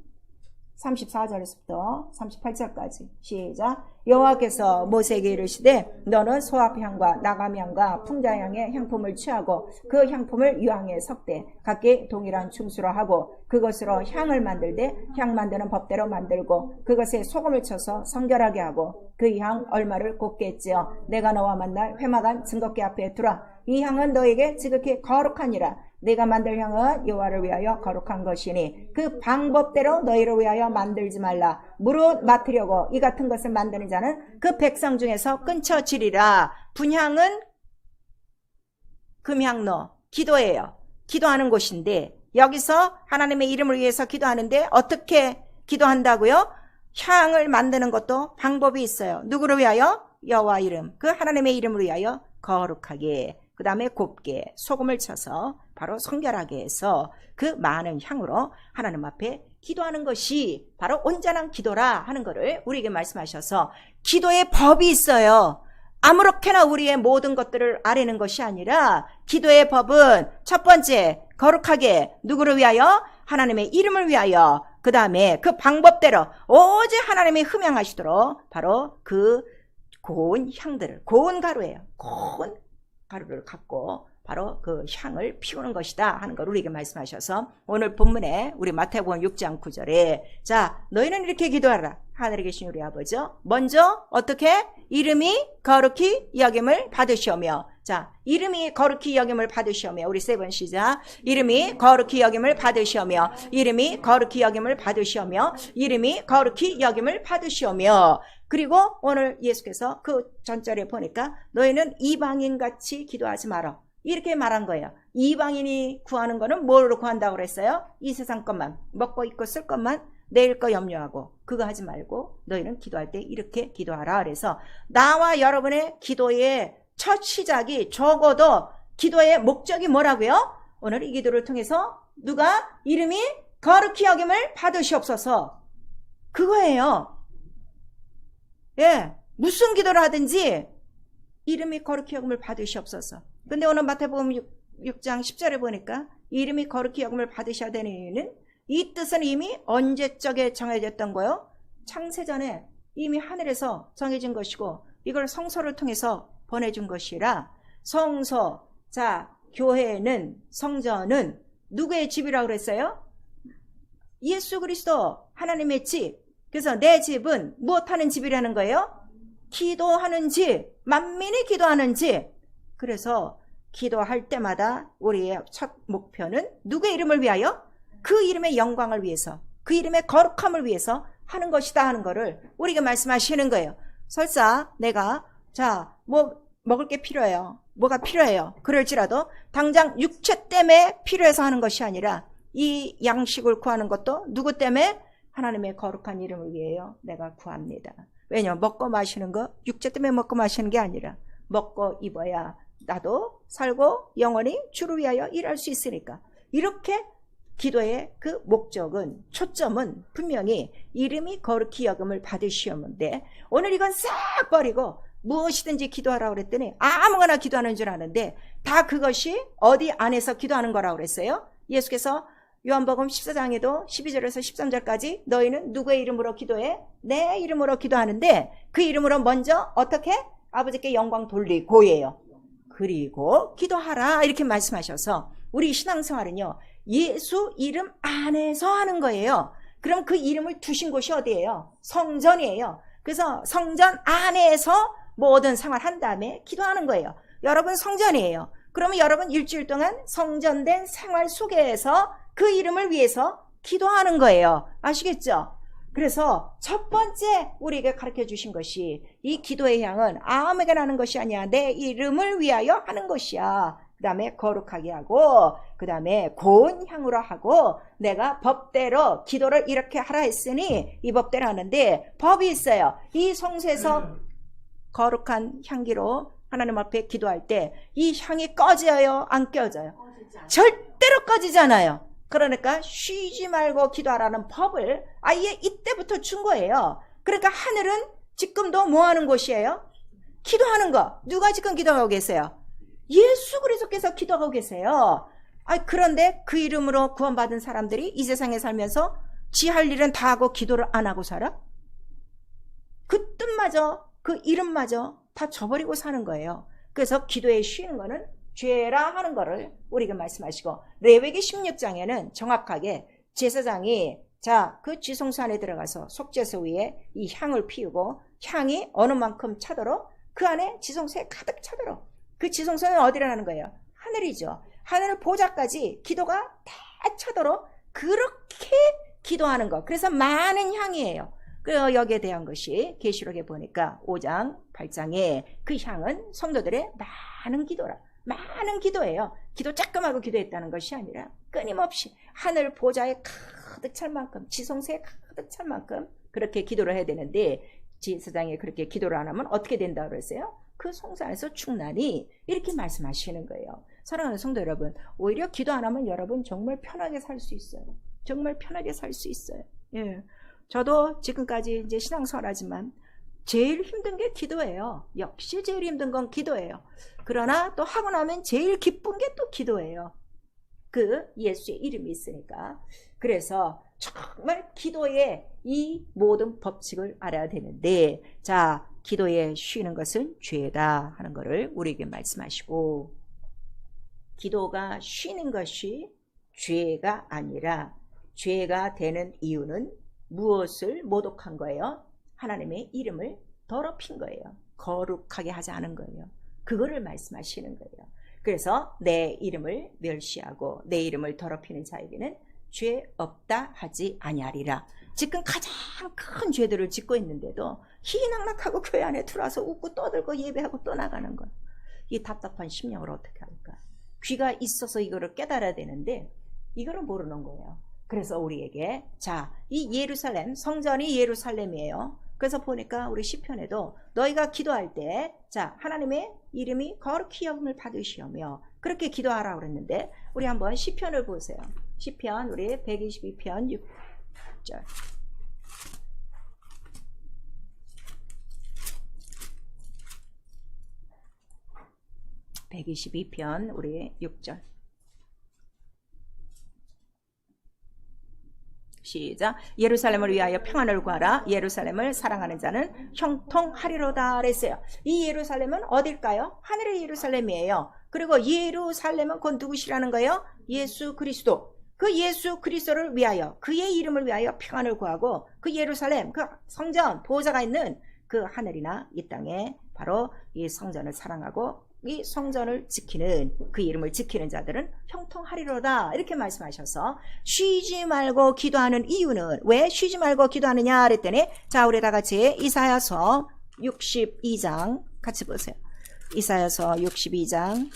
34절에서부터 38절까지 시작. 여호와께서 모세에게 이르시되 너는 소합향과 나감향과 풍자향의 향품을 취하고 그 향품을 유황에 섞되 각기 동일한 충수로 하고 그것으로 향을 만들되 향 만드는 법대로 만들고 그것에 소금을 쳐서 성결하게 하고 그 향 얼마를 곱게 했지요. 내가 너와 만날 회막안 증거궤 앞에 두라. 이 향은 너에게 지극히 거룩하니라. 내가 만들 향은 여호와를 위하여 거룩한 것이니 그 방법대로 너희를 위하여 만들지 말라. 무릇 맡으려고 이 같은 것을 만드는 자는 그 백성 중에서 끊쳐지리라. 분향은 금향로, 기도예요. 기도하는 곳인데 여기서 하나님의 이름을 위해서 기도하는데 어떻게 기도한다고요? 향을 만드는 것도 방법이 있어요. 누구를 위하여? 여호와 이름, 그 하나님의 이름을 위하여 거룩하게, 그 다음에 곱게 소금을 쳐서 바로 성결하게 해서 그 많은 향으로 하나님 앞에 기도하는 것이 바로 온전한 기도라 하는 것을 우리에게 말씀하셔서 기도의 법이 있어요. 아무렇게나 우리의 모든 것들을 아뢰는 것이 아니라 기도의 법은 첫 번째 거룩하게, 누구를 위하여? 하나님의 이름을 위하여, 그 다음에 그 방법대로 오직 하나님이 흠양하시도록 바로 그 고운 향들을, 고운 가루예요. 고운 가루를 갖고 바로 그 향을 피우는 것이다 하는 걸 우리에게 말씀하셔서 오늘 본문에 우리 마태복음 6장 9절에 자 너희는 이렇게 기도하라. 하늘에 계신 우리 아버지 먼저 어떻게? 이름이 거룩히 여김을 받으시오며 자 이름이 거룩히 여김을 받으시오며 우리 세 번 시작 이름이 거룩히 여김을 받으시오며 이름이 거룩히 여김을 받으시오며 이름이 거룩히 여김을 받으시오며 그리고 오늘 예수께서 그 전절에 보니까 너희는 이방인같이 기도하지 마라 이렇게 말한 거예요. 이방인이 구하는 거는 뭐로 구한다고 그랬어요? 이 세상 것만 먹고 입고 쓸 것만 내일 거 염려하고 그거 하지 말고 너희는 기도할 때 이렇게 기도하라. 그래서 나와 여러분의 기도의 첫 시작이 적어도 기도의 목적이 뭐라고요? 오늘 이 기도를 통해서 누가 이름이 거룩히 여김을 받으시옵소서 그거예요. 예, 무슨 기도를 하든지 이름이 거룩히 여김을 받으시옵소서. 근데 오늘 마태복음 6장 10절에 보니까 이름이 거룩히 여김을 받으셔야 되는 이유는 이 뜻은 이미 언제적에 정해졌던 거요? 창세전에 이미 하늘에서 정해진 것이고 이걸 성소를 통해서 보내준 것이라 성소, 자 교회는 성전은 누구의 집이라고 그랬어요? 예수 그리스도 하나님의 집. 그래서 내 집은 무엇하는 집이라는 거예요? 기도하는 집, 만민이 기도하는 집. 그래서 기도할 때마다 우리의 첫 목표는 누구의 이름을 위하여? 그 이름의 영광을 위해서 그 이름의 거룩함을 위해서 하는 것이다 하는 거를 우리에게 말씀하시는 거예요. 설사 내가 자 뭐 먹을 게 필요해요. 뭐가 필요해요. 그럴지라도 당장 육체 때문에 필요해서 하는 것이 아니라 이 양식을 구하는 것도 누구 때문에? 하나님의 거룩한 이름을 위해요. 내가 구합니다. 왜냐하면 먹고 마시는 거 육체 때문에 먹고 마시는 게 아니라 먹고 입어야 나도 살고 영원히 주를 위하여 일할 수 있으니까 이렇게 기도의 그 목적은 초점은 분명히 이름이 거룩히 여김을 받으시오는데 오늘 이건 싹 버리고 무엇이든지 기도하라고 그랬더니 아무거나 기도하는 줄 아는데 다 그것이 어디 안에서 기도하는 거라고 그랬어요? 예수께서 요한복음 14장에도 12절에서 13절까지 너희는 누구의 이름으로 기도해? 내 이름으로 기도하는데 그 이름으로 먼저 어떻게? 아버지께 영광 돌리고예요. 그리고 기도하라 이렇게 말씀하셔서 우리 신앙생활은요 예수 이름 안에서 하는 거예요. 그럼 그 이름을 두신 곳이 어디예요? 성전이에요. 그래서 성전 안에서 모든 생활한 다음에 기도하는 거예요. 여러분 성전이에요. 그러면 여러분 일주일 동안 성전된 생활 속에서 그 이름을 위해서 기도하는 거예요. 아시겠죠? 그래서 첫 번째 우리에게 가르쳐 주신 것이 이 기도의 향은 아무에게나 하는 것이 아니야. 내 이름을 위하여 하는 것이야. 그 다음에 거룩하게 하고 그 다음에 고운 향으로 하고 내가 법대로 기도를 이렇게 하라 했으니 이 법대로 하는데 법이 있어요. 이 성소에서 거룩한 향기로 하나님 앞에 기도할 때 이 향이 꺼져요? 안 꺼져요? 절대로 꺼지잖아요. 그러니까 쉬지 말고 기도하라는 법을 아예 이때부터 준 거예요. 그러니까 하늘은 지금도 뭐 하는 곳이에요? 기도하는 거. 누가 지금 기도하고 계세요? 예수 그리스도께서 기도하고 계세요. 그런데 그 이름으로 구원받은 사람들이 이 세상에 살면서 지 할 일은 다 하고 기도를 안 하고 살아? 그 뜻마저 그 이름마저 다 저버리고 사는 거예요. 그래서 기도에 쉬는 거는 죄라 하는 거를 우리가 말씀하시고 레위기 16장에는 정확하게 제사장이 그 지성소 안에 들어가서 속죄소 위에 이 향을 피우고 향이 어느 만큼 차도록 그 안에 지성소에 가득 차도록 그 지성소는 어디라는 거예요? 하늘이죠. 하늘 보좌까지 기도가 다 차도록 그렇게 기도하는 거. 그래서 많은 향이에요. 그 여기에 대한 것이 계시록에 보니까 5장 8장에 그 향은 성도들의 많은 기도라. 많은 기도예요. 기도 조금하고 기도했다는 것이 아니라 끊임없이 하늘 보좌에 가득 찰 만큼 지성소에 가득 찰 만큼 그렇게 기도를 해야 되는데 제사장이 그렇게 기도를 안 하면 어떻게 된다고 그랬어요? 그 성소 안에서 충만히 이렇게 말씀하시는 거예요. 사랑하는 성도 여러분, 오히려 기도 안 하면 여러분 정말 편하게 살 수 있어요. 정말 편하게 살 수 있어요. 예. 저도 지금까지 이제 신앙생활하지만 제일 힘든 게 기도예요. 역시 제일 힘든 건 기도예요. 그러나 또 하고 나면 제일 기쁜 게 또 기도예요. 그 예수의 이름이 있으니까. 그래서 정말 기도의 이 모든 법칙을 알아야 되는데 기도에 쉬는 것은 죄다 하는 것을 우리에게 말씀하시고 기도가 쉬는 것이 죄가 아니라 죄가 되는 이유는 무엇을 모독한 거예요? 하나님의 이름을 더럽힌 거예요. 거룩하게 하지 않은 거예요. 그거를 말씀하시는 거예요. 그래서 내 이름을 멸시하고 내 이름을 더럽히는 자에게는 죄 없다 하지 아니하리라. 지금 가장 큰 죄들을 짓고 있는데도 희희낙낙하고 교회 안에 들어와서 웃고 떠들고 예배하고 또 나가는 거예요. 이 답답한 심령을 어떻게 할까? 귀가 있어서 이거를 깨달아야 되는데 이거를 모르는 거예요. 그래서 우리에게 자, 이 예루살렘, 성전이 예루살렘이에요. 그래서 보니까 우리 시편에도 너희가 기도할 때 자, 하나님의 이름이 거룩히 여김을 받으시오며 그렇게 기도하라고 그랬는데 우리 한번 시편을 보세요. 시편 우리 122편 6절 122편 우리 6절 시작. 예루살렘을 위하여 평안을 구하라. 예루살렘을 사랑하는 자는 형통하리로다 그랬어요. 이 예루살렘은 어딜까요? 하늘의 예루살렘이에요. 그리고 예루살렘은 곧 누구시라는 거예요? 예수 그리스도. 그 예수 그리스도를 위하여 그의 이름을 위하여 평안을 구하고 그 예루살렘 그 성전 보호자가 있는 그 하늘이나 이 땅에 바로 이 성전을 사랑하고 이 성전을 지키는 그 이름을 지키는 자들은 형통하리로다 이렇게 말씀하셔서 쉬지 말고 기도하는 이유는 왜 쉬지 말고 기도하느냐 그랬더니 자 우리 다 같이 이사야서 62장 같이 보세요. 이사야서 62장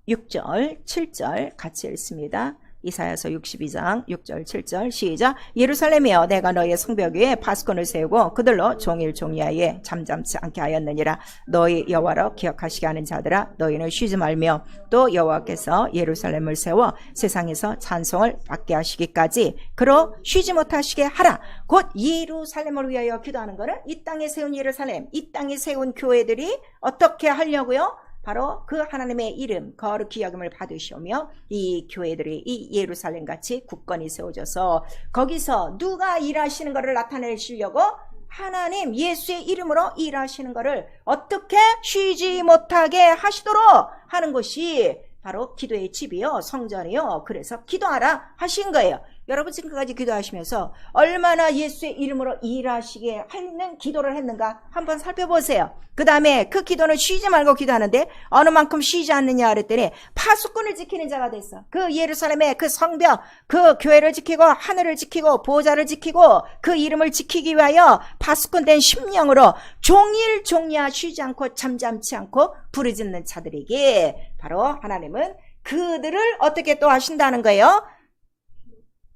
6절 7절 같이 읽습니다. 이사야서 62장 6절 7절 시작. 예루살렘이여 내가 너희의 성벽 위에 파수꾼을 세우고 그들로 종일 종야에 잠잠치 않게 하였느니라. 너희 여호와로 기억하시게 하는 자들아 너희는 쉬지 말며 또 여호와께서 예루살렘을 세워 세상에서 찬송을 받게 하시기까지 그로 쉬지 못하시게 하라. 곧 예루살렘을 위하여 기도하는 것은 이 땅에 세운 예루살렘 이 땅에 세운 교회들이 어떻게 하려고요? 바로 그 하나님의 이름 거룩히 여김을 받으시오며 이 교회들이 이 예루살렘같이 굳건히 세워져서 거기서 누가 일하시는 것을 나타내시려고 하나님 예수의 이름으로 일하시는 것을 어떻게 쉬지 못하게 하시도록 하는 것이 바로 기도의 집이요 성전이요. 그래서 기도하라 하신 거예요. 여러분 지금까지 기도하시면서 얼마나 예수의 이름으로 일하시게 하는 기도를 했는가 한번 살펴보세요. 그 다음에 그 기도는 쉬지 말고 기도하는데 어느 만큼 쉬지 않느냐 그랬더니 파수꾼을 지키는 자가 됐어. 그 예루살렘의 그 성벽 그 교회를 지키고 하늘을 지키고 보호자를 지키고 그 이름을 지키기 위하여 파수꾼 된 심령으로 종일 종야 쉬지 않고 잠잠치 않고 부르짖는 자들에게 바로 하나님은 그들을 어떻게 또 하신다는 거예요?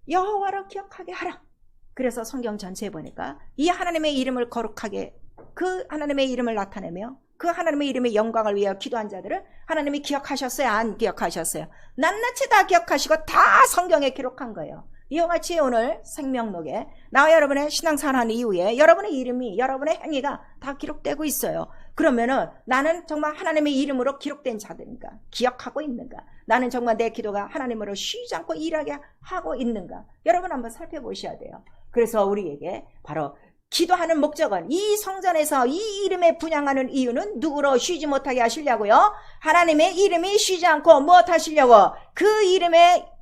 여호와로 기억하게 하라. 그래서 성경 전체에 보니까 이 하나님의 이름을 거룩하게 그 하나님의 이름을 나타내며 그 하나님의 이름의 영광을 위하여 기도한 자들을 하나님이 기억하셨어요? 안 기억하셨어요? 낱낱이 다 기억하시고 다 성경에 기록한 거예요. 이와 같이 오늘 생명록에 나와 여러분의 신앙생활한 이후에 여러분의 이름이 여러분의 행위가 다 기록되고 있어요. 그러면은 나는 정말 하나님의 이름으로 기록된 자들인가? 기억하고 있는가? 나는 정말 내 기도가 하나님으로 쉬지 않고 일하게 하고 있는가? 여러분 한번 살펴보셔야 돼요. 그래서 우리에게 바로 기도하는 목적은 이 성전에서 이 이름에 분향하는 이유는 누구로 쉬지 못하게 하시려고요? 하나님의 이름이 쉬지 않고 무엇 하시려고? 그 이름의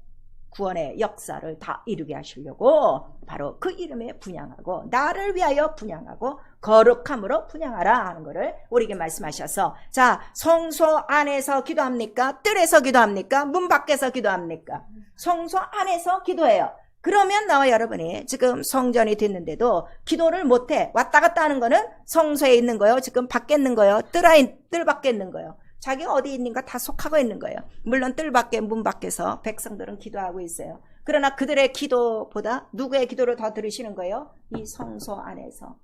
구원의 역사를 다 이루게 하시려고 바로 그 이름에 분향하고 나를 위하여 분향하고 거룩함으로 분향하라 하는 것을 우리에게 말씀하셔서 자 성소 안에서 기도합니까? 뜰에서 기도합니까? 문 밖에서 기도합니까? 성소 안에서 기도해요. 그러면 나와 여러분이 지금 성전이 됐는데도 기도를 못해 왔다 갔다 하는 거는 성소에 있는 거요 지금 밖에 있는 거요 뜰 밖에 있는 거요 자기가 어디 있는가 다 속하고 있는 거예요. 물론 뜰 밖에 문 밖에서 백성들은 기도하고 있어요. 그러나 그들의 기도보다 누구의 기도를 더 들으시는 거예요? 이 성소 안에서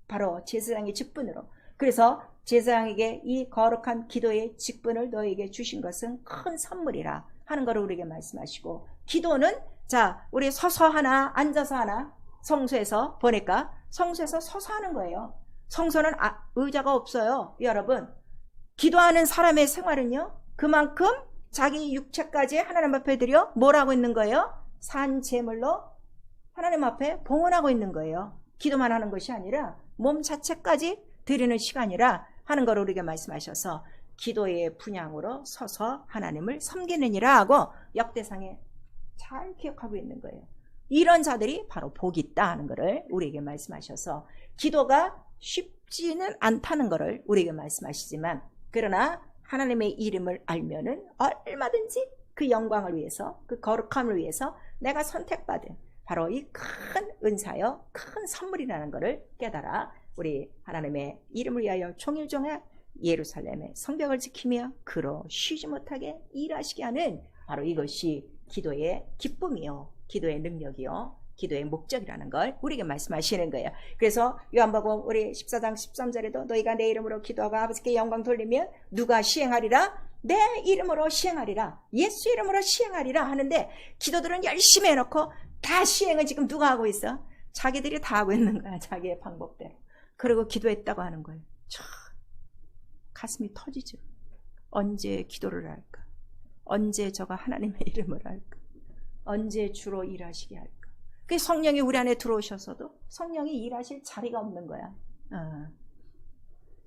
바로 제사장의 직분으로. 그래서 제사장에게 이 거룩한 기도의 직분을 너에게 주신 것은 큰 선물이라 하는 것을 우리에게 말씀하시고 기도는 자 우리 서서 하나 앉아서 하나 성소에서 보니까 성소에서 서서 하는 거예요. 성소는 의자가 없어요. 여러분 기도하는 사람의 생활은요 그만큼 자기 육체까지 하나님 앞에 드려 뭘 하고 있는 거예요? 산 제물로 하나님 앞에 봉헌하고 있는 거예요. 기도만 하는 것이 아니라 몸 자체까지 드리는 시간이라 하는 걸 우리에게 말씀하셔서 기도의 분향으로 서서 하나님을 섬기느니라 하고 역대상에 잘 기억하고 있는 거예요. 이런 자들이 바로 복이 있다 하는 것을 우리에게 말씀하셔서 기도가 쉽지는 않다는 것을 우리에게 말씀하시지만 그러나 하나님의 이름을 알면은 얼마든지 그 영광을 위해서 그 거룩함을 위해서 내가 선택받은 바로 이 큰 은사여 큰 선물이라는 것을 깨달아 우리 하나님의 이름을 위하여 총일종일 예루살렘의 성벽을 지키며 그로 쉬지 못하게 일하시게 하는 바로 이것이 기도의 기쁨이요 기도의 능력이요 기도의 목적이라는 걸 우리에게 말씀하시는 거예요. 그래서 요한복음 우리 14장 13절에도 너희가 내 이름으로 기도하고 아버지께 영광 돌리면 누가 시행하리라? 내 이름으로 시행하리라. 예수 이름으로 시행하리라 하는데 기도들은 열심히 해놓고 다 시행은 지금 누가 하고 있어? 자기들이 다 하고 있는 거야. 자기의 방법대로. 그리고 기도했다고 하는 거예요. 참 가슴이 터지죠. 언제 기도를 할까? 언제 저가 하나님의 이름을 할까? 언제 주로 일하시게 할까? 그 성령이 우리 안에 들어오셔서도 성령이 일하실 자리가 없는 거야.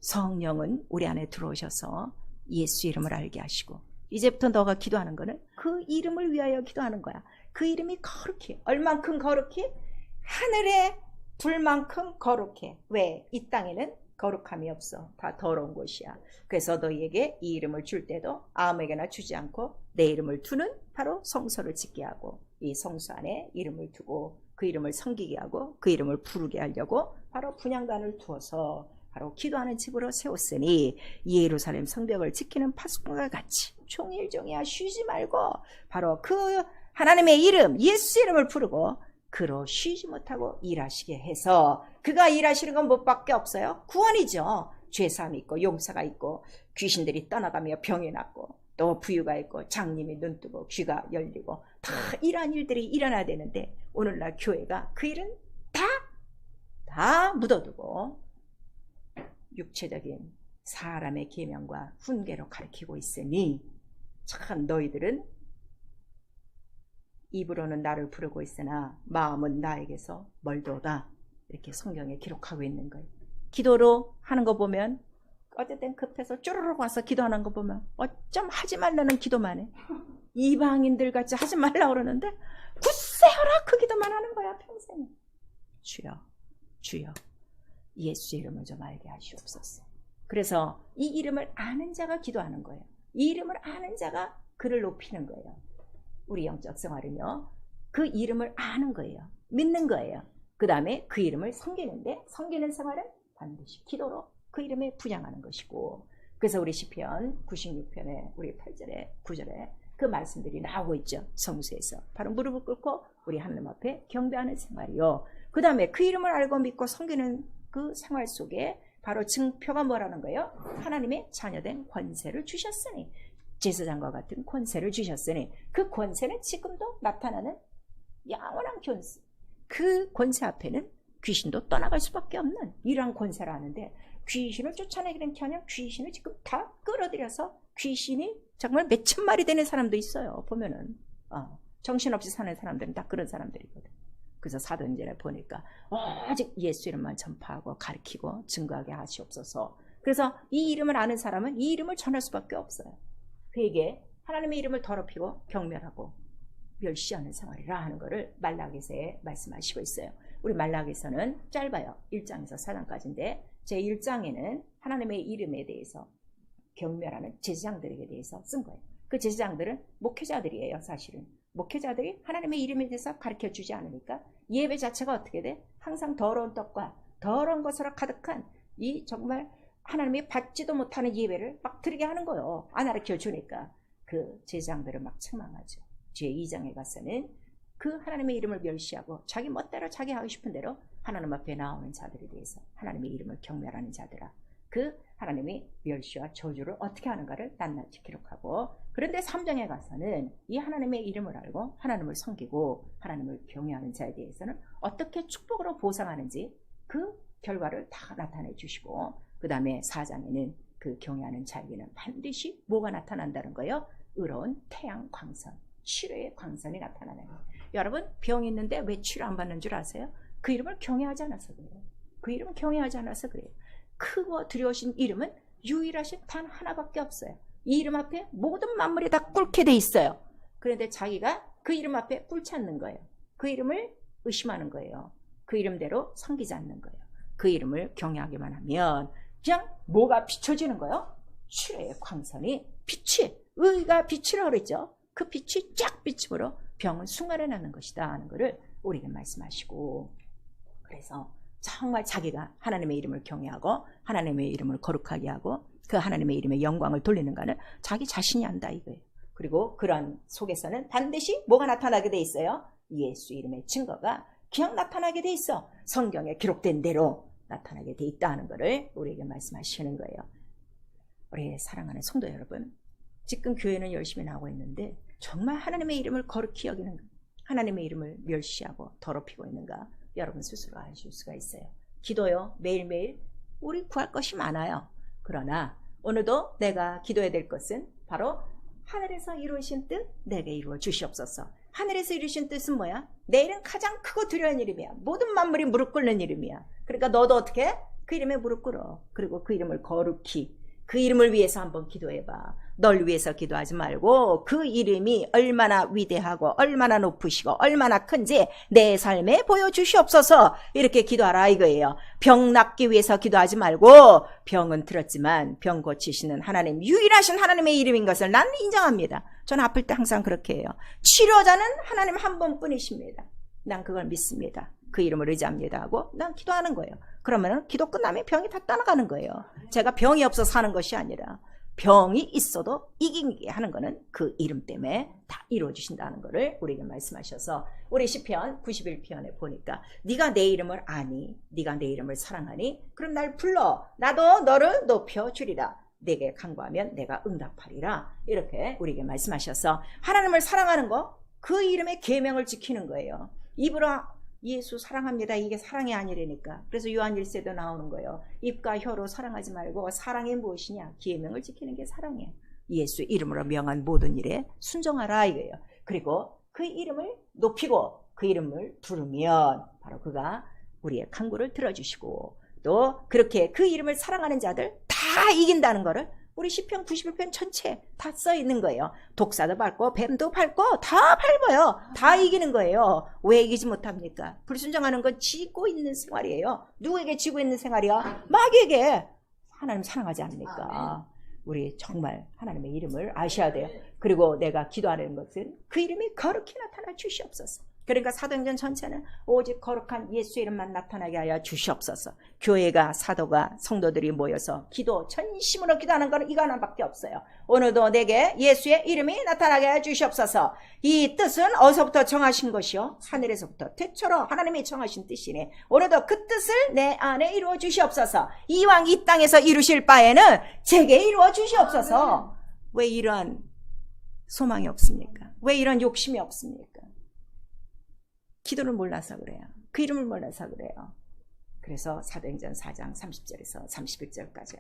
성령은 우리 안에 들어오셔서 예수 이름을 알게 하시고 이제부터 너가 기도하는 거는 그 이름을 위하여 기도하는 거야. 그 이름이 거룩해. 얼만큼 거룩해? 하늘의 불만큼 거룩해. 왜? 이 땅에는 거룩함이 없어. 다 더러운 곳이야. 그래서 너희에게 이 이름을 줄 때도 아무에게나 주지 않고 내 이름을 두는 바로 성소를 짓게 하고 이 성소 안에 이름을 두고 그 이름을 섬기게 하고 그 이름을 부르게 하려고 바로 분향단을 두어서 바로 기도하는 집으로 세웠으니 예루살렘 성벽을 지키는 파수꾼과 같이 종일종이야 쉬지 말고 바로 그 하나님의 이름 예수 이름을 부르고 그로 쉬지 못하고 일하시게 해서 그가 일하시는 건 뭐밖에 없어요? 구원이죠. 죄사함이 있고 용서가 있고 귀신들이 떠나가며 병이 낫고 또 부유가 있고 장님이 눈뜨고 귀가 열리고 다 이러한 일들이 일어나야 되는데 오늘날 교회가 그 일은 다 묻어두고 육체적인 사람의 계명과 훈계로 가르치고 있으니 참 너희들은 입으로는 나를 부르고 있으나 마음은 나에게서 멀도다. 이렇게 성경에 기록하고 있는 거예요. 기도로 하는 거 보면 어쨌든 급해서 쭈르륵 와서 기도하는 거 보면 어쩜 하지 말라는 기도만 해. 이방인들 같이 하지 말라 그러는데 굳세어라 그 기도만 하는 거야 평생. 주여 주여 예수 이름을 좀 알게 하시옵소서. 그래서 이 이름을 아는 자가 기도하는 거예요. 이 이름을 아는 자가 그를 높이는 거예요. 우리 영적 생활은요. 그 이름을 아는 거예요. 믿는 거예요. 그 다음에 그 이름을 섬기는데 섬기는 생활은 반드시 기도로 그 이름에 분향하는 것이고 그래서 우리 시편 96편에 우리 8절에 9절에 그 말씀들이 나오고 있죠. 성수에서 바로 무릎을 꿇고 우리 하나님 앞에 경배하는 생활이요. 그 다음에 그 이름을 알고 믿고 섬기는 그 생활 속에 바로 증표가 뭐라는 거예요? 하나님의 자녀된 권세를 주셨으니 제사장과 같은 권세를 주셨으니 그 권세는 지금도 나타나는 영원한 권세. 그 권세 앞에는 귀신도 떠나갈 수밖에 없는 이러한 권세를 하는데 귀신을 쫓아내기는 그냥 귀신을 지금 다 끌어들여서 귀신이 정말 몇천 마리 되는 사람도 있어요. 보면은 정신없이 사는 사람들은 다 그런 사람들이거든. 그래서 사도행전에 보니까 오직 예수 이름만 전파하고 가르치고 증거하게 하시옵소서. 그래서 이 이름을 아는 사람은 이 이름을 전할 수밖에 없어요. 그에게 하나님의 이름을 더럽히고 경멸하고 멸시하는 생활이라 하는 것을 말라기서에 말씀하시고 있어요. 우리 말라기서는 짧아요. 1장에서 4장까지인데 제 1장에는 하나님의 이름에 대해서 경멸하는 제사장들에게 대해서 쓴 거예요. 그 제사장들은 목회자들이에요. 사실은 목회자들이 하나님의 이름에 대해서 가르쳐주지 않으니까 예배 자체가 어떻게 돼? 항상 더러운 떡과 더러운 것으로 가득한 이 정말 하나님이 받지도 못하는 예배를 막 드리게 하는 거예요. 안 가르쳐주니까 그 제사장들을 막 책망하죠. 제2장에 가서는 그 하나님의 이름을 멸시하고 자기 멋대로 자기 하고 싶은 대로 하나님 앞에 나오는 자들에 대해서 하나님의 이름을 경멸하는 자들아 그 하나님이 멸시와 저주를 어떻게 하는가를 낱낱이 기록하고 그런데 3장에 가서는 이 하나님의 이름을 알고 하나님을 섬기고 하나님을 경외하는 자에 대해서는 어떻게 축복으로 보상하는지 그 결과를 다 나타내 주시고 그 다음에 4장에는 그 경외하는 자에게는 반드시 뭐가 나타난다는 거예요? 의로운 태양 광선, 치료의 광선이 나타나는 거예요. 여러분 병 있는데 왜 치료 안 받는 줄 아세요? 그 이름을 경외하지 않아서 그래요. 그 이름을 경외하지 않아서 그래요. 크고 두려우신 이름은 유일하신 단 하나밖에 없어요. 이 이름 앞에 모든 만물이 다 꿇게 돼 있어요. 그런데 자기가 그 이름 앞에 꿇지 않는 거예요. 그 이름을 의심하는 거예요. 그 이름대로 섬기지 않는 거예요. 그 이름을 경외하기만 하면 그냥 뭐가 비춰지는 거예요? 칠의 광선이 빛이, 의가 빛이라고 그랬죠. 그 빛이 쫙 비침으로 병은 순간에 낫는 것이다 하는 것을 우리에게 말씀하시고, 그래서 정말 자기가 하나님의 이름을 경외하고 하나님의 이름을 거룩하게 하고 그 하나님의 이름의 영광을 돌리는가는 자기 자신이 안다 이거예요. 그리고 그런 속에서는 반드시 뭐가 나타나게 돼 있어요? 예수 이름의 증거가 그냥 나타나게 돼 있어. 성경에 기록된 대로 나타나게 돼 있다는 것을 우리에게 말씀하시는 거예요. 우리 사랑하는 성도 여러분, 지금 교회는 열심히 나오고 있는데 정말 하나님의 이름을 거룩히 여기는가, 하나님의 이름을 멸시하고 더럽히고 있는가, 여러분 스스로 아실 수가 있어요. 기도요, 매일매일 우리 구할 것이 많아요. 그러나 오늘도 내가 기도해야 될 것은 바로 하늘에서 이루신 뜻 내게 이루어 주시옵소서. 하늘에서 이루신 뜻은 뭐야? 내 일은 가장 크고 두려운 이름이야. 모든 만물이 무릎 꿇는 이름이야. 그러니까 너도 어떻게 해? 그 이름에 무릎 꿇어. 그리고 그 이름을 거룩히, 그 이름을 위해서 한번 기도해봐. 널 위해서 기도하지 말고 그 이름이 얼마나 위대하고 얼마나 높으시고 얼마나 큰지 내 삶에 보여주시옵소서. 이렇게 기도하라 이거예요. 병 낫기 위해서 기도하지 말고, 병은 들었지만 병 고치시는 하나님, 유일하신 하나님의 이름인 것을 나는 인정합니다. 저는 아플 때 항상 그렇게 해요. 치료자는 하나님 한 분뿐이십니다. 난 그걸 믿습니다. 그 이름을 의지합니다 하고 난 기도하는 거예요. 그러면 기도 끝나면 병이 다 떠나가는 거예요. 제가 병이 없어서 사는 것이 아니라 병이 있어도 이기게 하는 거는 그 이름 때문에 다 이루어지신다는 것을 우리에게 말씀하셔서, 우리 시편 91편에 보니까 네가 내 이름을 아니, 네가 내 이름을 사랑하니 그럼 날 불러, 나도 너를 높여주리라. 내게 간구하면 내가 응답하리라. 이렇게 우리에게 말씀하셔서 하나님을 사랑하는 거, 그 이름의 계명을 지키는 거예요. 입으로 예수 사랑합니다, 이게 사랑이 아니라니까. 그래서 요한 1세도 나오는 거예요. 입과 혀로 사랑하지 말고 사랑이 무엇이냐? 계명을 지키는 게 사랑이에요. 예수 이름으로 명한 모든 일에 순종하라 이거예요. 그리고 그 이름을 높이고 그 이름을 부르면 바로 그가 우리의 간구를 들어주시고, 또 그렇게 그 이름을 사랑하는 자들 다 이긴다는 거를 우리 시편 91편 전체에 다 써 있는 거예요. 독사도 밟고 뱀도 밟고 다 밟아요. 다 이기는 거예요. 왜 이기지 못합니까? 불순종하는 건 지고 있는 생활이에요. 누구에게 지고 있는 생활이야? 마귀에게. 하나님 사랑하지 않습니까? 우리 정말 하나님의 이름을 아셔야 돼요. 그리고 내가 기도하는 것은 그 이름이 거룩히 나타나 주시옵소서. 그러니까 사도행전 전체는 오직 거룩한 예수 이름만 나타나게 하여 주시옵소서. 교회가, 사도가, 성도들이 모여서 기도, 전심으로 기도하는 것은 이거 하나밖에 없어요. 오늘도 내게 예수의 이름이 나타나게 하여 주시옵소서. 이 뜻은 어디서부터 정하신 것이요? 하늘에서부터 태초로 하나님이 정하신 뜻이네. 오늘도 그 뜻을 내 안에 이루어 주시옵소서. 이왕 이 땅에서 이루실 바에는 제게 이루어 주시옵소서. 왜 이런 소망이 없습니까? 왜 이런 욕심이 없습니까? 기도를 몰라서 그래요. 그 이름을 몰라서 그래요. 그래서 사도행전 4장 30절에서 31절까지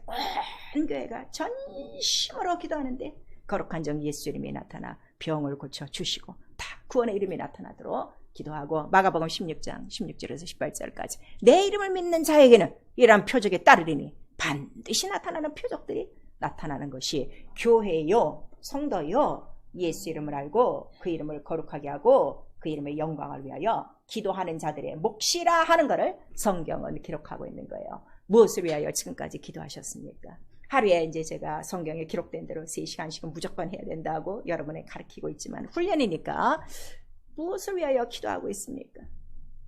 온 교회가 전심으로 기도하는데 거룩한 정 예수 이름이 나타나 병을 고쳐 주시고 다 구원의 이름이 나타나도록 기도하고, 마가복음 16장 16절에서 18절까지 내 이름을 믿는 자에게는 이러한 표적에 따르리니 반드시 나타나는 표적들이 나타나는 것이 교회요, 성도요, 예수 이름을 알고 그 이름을 거룩하게 하고 그 이름의 영광을 위하여 기도하는 자들의 몫이라 하는 것을 성경은 기록하고 있는 거예요. 무엇을 위하여 지금까지 기도하셨습니까? 하루에 이제 제가 성경에 기록된 대로 3시간씩은 무조건 해야 된다고 여러분에 가르치고 있지만 훈련이니까 무엇을 위하여 기도하고 있습니까?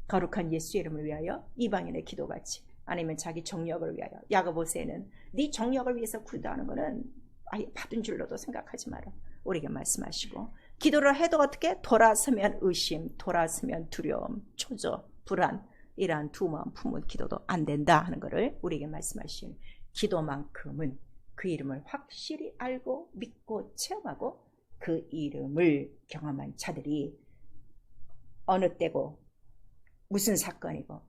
거룩한 예수 이름을 위하여, 이방인의 기도같이, 아니면 자기 정력을 위하여. 야고보서에는 네 정력을 위해서 기도하는 것은 아예 받은 줄로도 생각하지 마라. 우리에게 말씀하시고, 기도를 해도 어떻게? 돌아서면 의심, 돌아서면 두려움, 초조, 불안, 이러한 두 마음 품은 기도도 안 된다 하는 것을 우리에게 말씀하신, 기도만큼은 그 이름을 확실히 알고 믿고 체험하고 그 이름을 경험한 자들이 어느 때고 무슨 사건이고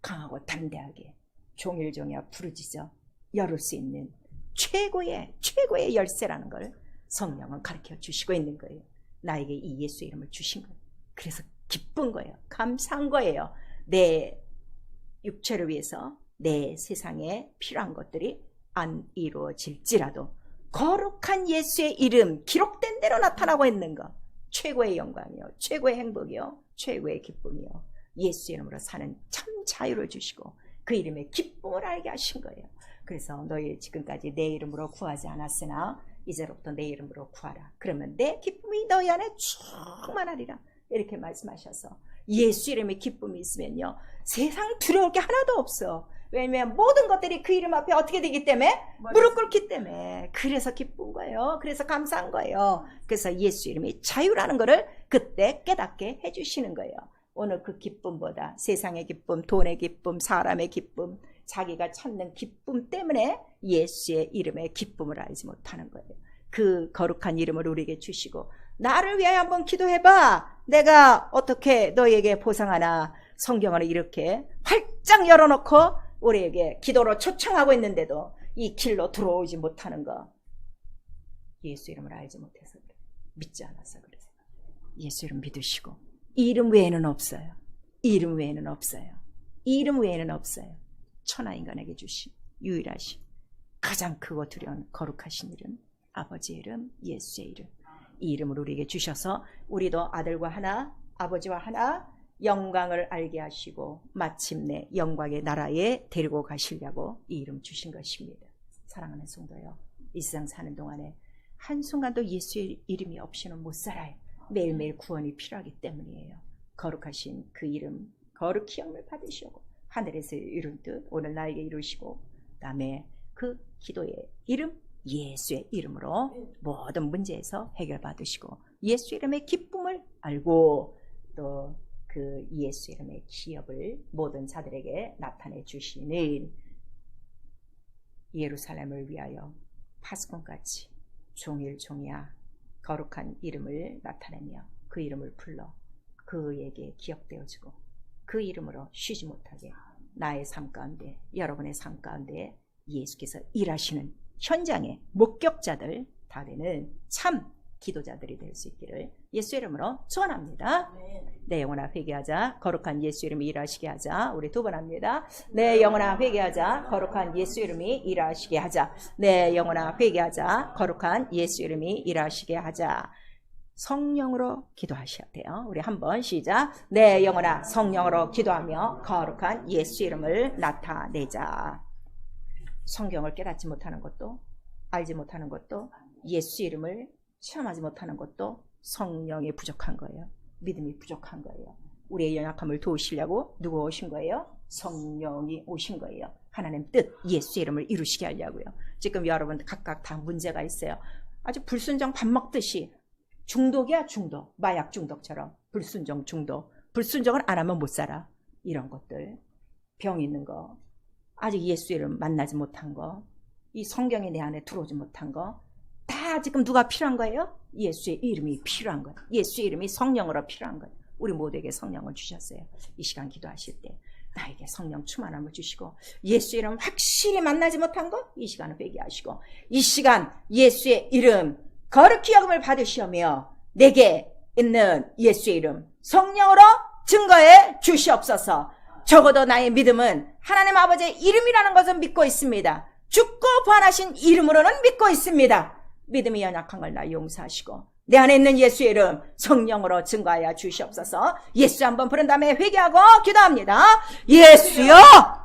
강하고 담대하게 종일종일 부르짖어 열을 수 있는 최고의 열쇠라는 걸 성령은 가르쳐 주시고 있는 거예요. 나에게 이 예수 이름을 주신 거예요. 그래서 기쁜 거예요. 감사한 거예요. 내 육체를 위해서, 내 세상에 필요한 것들이 안 이루어질지라도 거룩한 예수의 이름 기록된 대로 나타나고 있는 것, 최고의 영광이요, 최고의 행복이요, 최고의 기쁨이요, 예수 이름으로 사는 참 자유를 주시고 그 이름의 기쁨을 알게 하신 거예요. 그래서 너희 지금까지 내 이름으로 구하지 않았으나 이제부터 내 이름으로 구하라. 그러면 내 기쁨이 너희 안에 충만하리라. 이렇게 말씀하셔서 예수 이름의 기쁨이 있으면요, 세상 두려울 게 하나도 없어. 왜냐면 모든 것들이 그 이름 앞에 어떻게 되기 때문에? 무릎 꿇기 때문에. 그래서 기쁜 거예요. 그래서 감사한 거예요. 그래서 예수 이름이 자유라는 거를 그때 깨닫게 해주시는 거예요. 오늘 그 기쁨보다 세상의 기쁨, 돈의 기쁨, 사람의 기쁨, 자기가 찾는 기쁨 때문에 예수의 이름의 기쁨을 알지 못하는 거예요. 그 거룩한 이름을 우리에게 주시고 나를 위하여 한번 기도해봐. 내가 어떻게 너에게 보상하나. 성경을 이렇게 활짝 열어놓고 우리에게 기도로 초청하고 있는데도 이 길로 들어오지 못하는 거, 예수 이름을 알지 못해서 그래. 믿지 않아서 그래. 예수 이름 믿으시고 이 이름 외에는 없어요. 이 이름 외에는 없어요. 이 이름 외에는 없어요. 천하 인간에게 주신 유일하신 가장 크고 두려운 거룩하신 이름, 아버지의 이름, 예수의 이름, 이 이름을 우리에게 주셔서 우리도 아들과 하나, 아버지와 하나 영광을 알게 하시고 마침내 영광의 나라에 데리고 가시려고 이 이름 주신 것입니다. 사랑하는 성도요, 이 세상 사는 동안에 한순간도 예수의 이름이 없이는 못 살아요. 매일매일 구원이 필요하기 때문이에요. 거룩하신 그 이름, 거룩히 영을 받으시고 하늘에서 이룬 뜻 오늘 나에게 이루시고, 그 다음에 그 기도의 이름, 예수의 이름으로 모든 문제에서 해결받으시고 예수 이름의 기쁨을 알고 또 그 예수 이름의 기업을 모든 자들에게 나타내 주시는 예루살렘을 위하여 파수꾼같이 종일종이야 거룩한 이름을 나타내며 그 이름을 불러 그에게 기억되어지고 그 이름으로 쉬지 못하게 나의 삶 가운데, 여러분의 삶 가운데 예수께서 일하시는 현장의 목격자들 다 되는 참 기도자들이 될 수 있기를 예수 이름으로 소원합니다. 내 영혼아 회개하자. 거룩한 예수 이름이 일하시게 하자. 우리 두 번 합니다. 내 영혼아 회개하자. 거룩한 예수 이름이 일하시게 하자. 내 영혼아 회개하자. 거룩한 예수 이름이 일하시게 하자. 성령으로 기도하셔야 돼요. 우리 한번 시작. 내 영혼아 성령으로 기도하며 거룩한 예수 이름을 나타내자. 성경을 깨닫지 못하는 것도, 알지 못하는 것도, 예수 이름을 체험하지 못하는 것도 성령이 부족한 거예요. 믿음이 부족한 거예요. 우리의 연약함을 도우시려고 누구 오신 거예요? 성령이 오신 거예요. 하나님 뜻, 예수 이름을 이루시게 하려고요. 지금 여러분 각각 다 문제가 있어요. 아주 불순종 밥 먹듯이 중독이야, 중독. 마약 중독처럼 불순종 중독. 불순종을 안 하면 못 살아. 이런 것들, 병 있는 거, 아직 예수 이름 만나지 못한 거, 이 성경이 내 안에 들어오지 못한 거, 다 지금 누가 필요한 거예요? 예수의 이름이 필요한 거예요. 예수의 이름이 성령으로 필요한 거예요. 우리 모두에게 성령을 주셨어요. 이 시간 기도하실 때 나에게 성령 충만함을 주시고, 예수 이름 확실히 만나지 못한 거 이 시간을 회개하시고, 이 시간 예수의 이름 거룩히 여김을 받으시며 내게 있는 예수의 이름 성령으로 증거해 주시옵소서. 적어도 나의 믿음은 하나님 아버지의 이름이라는 것을 믿고 있습니다. 죽고 부활하신 이름으로는 믿고 있습니다. 믿음이 연약한 걸 나 용서하시고 내 안에 있는 예수의 이름 성령으로 증거하여 주시옵소서. 예수 한번 부른 다음에 회개하고 기도합니다. 예수여!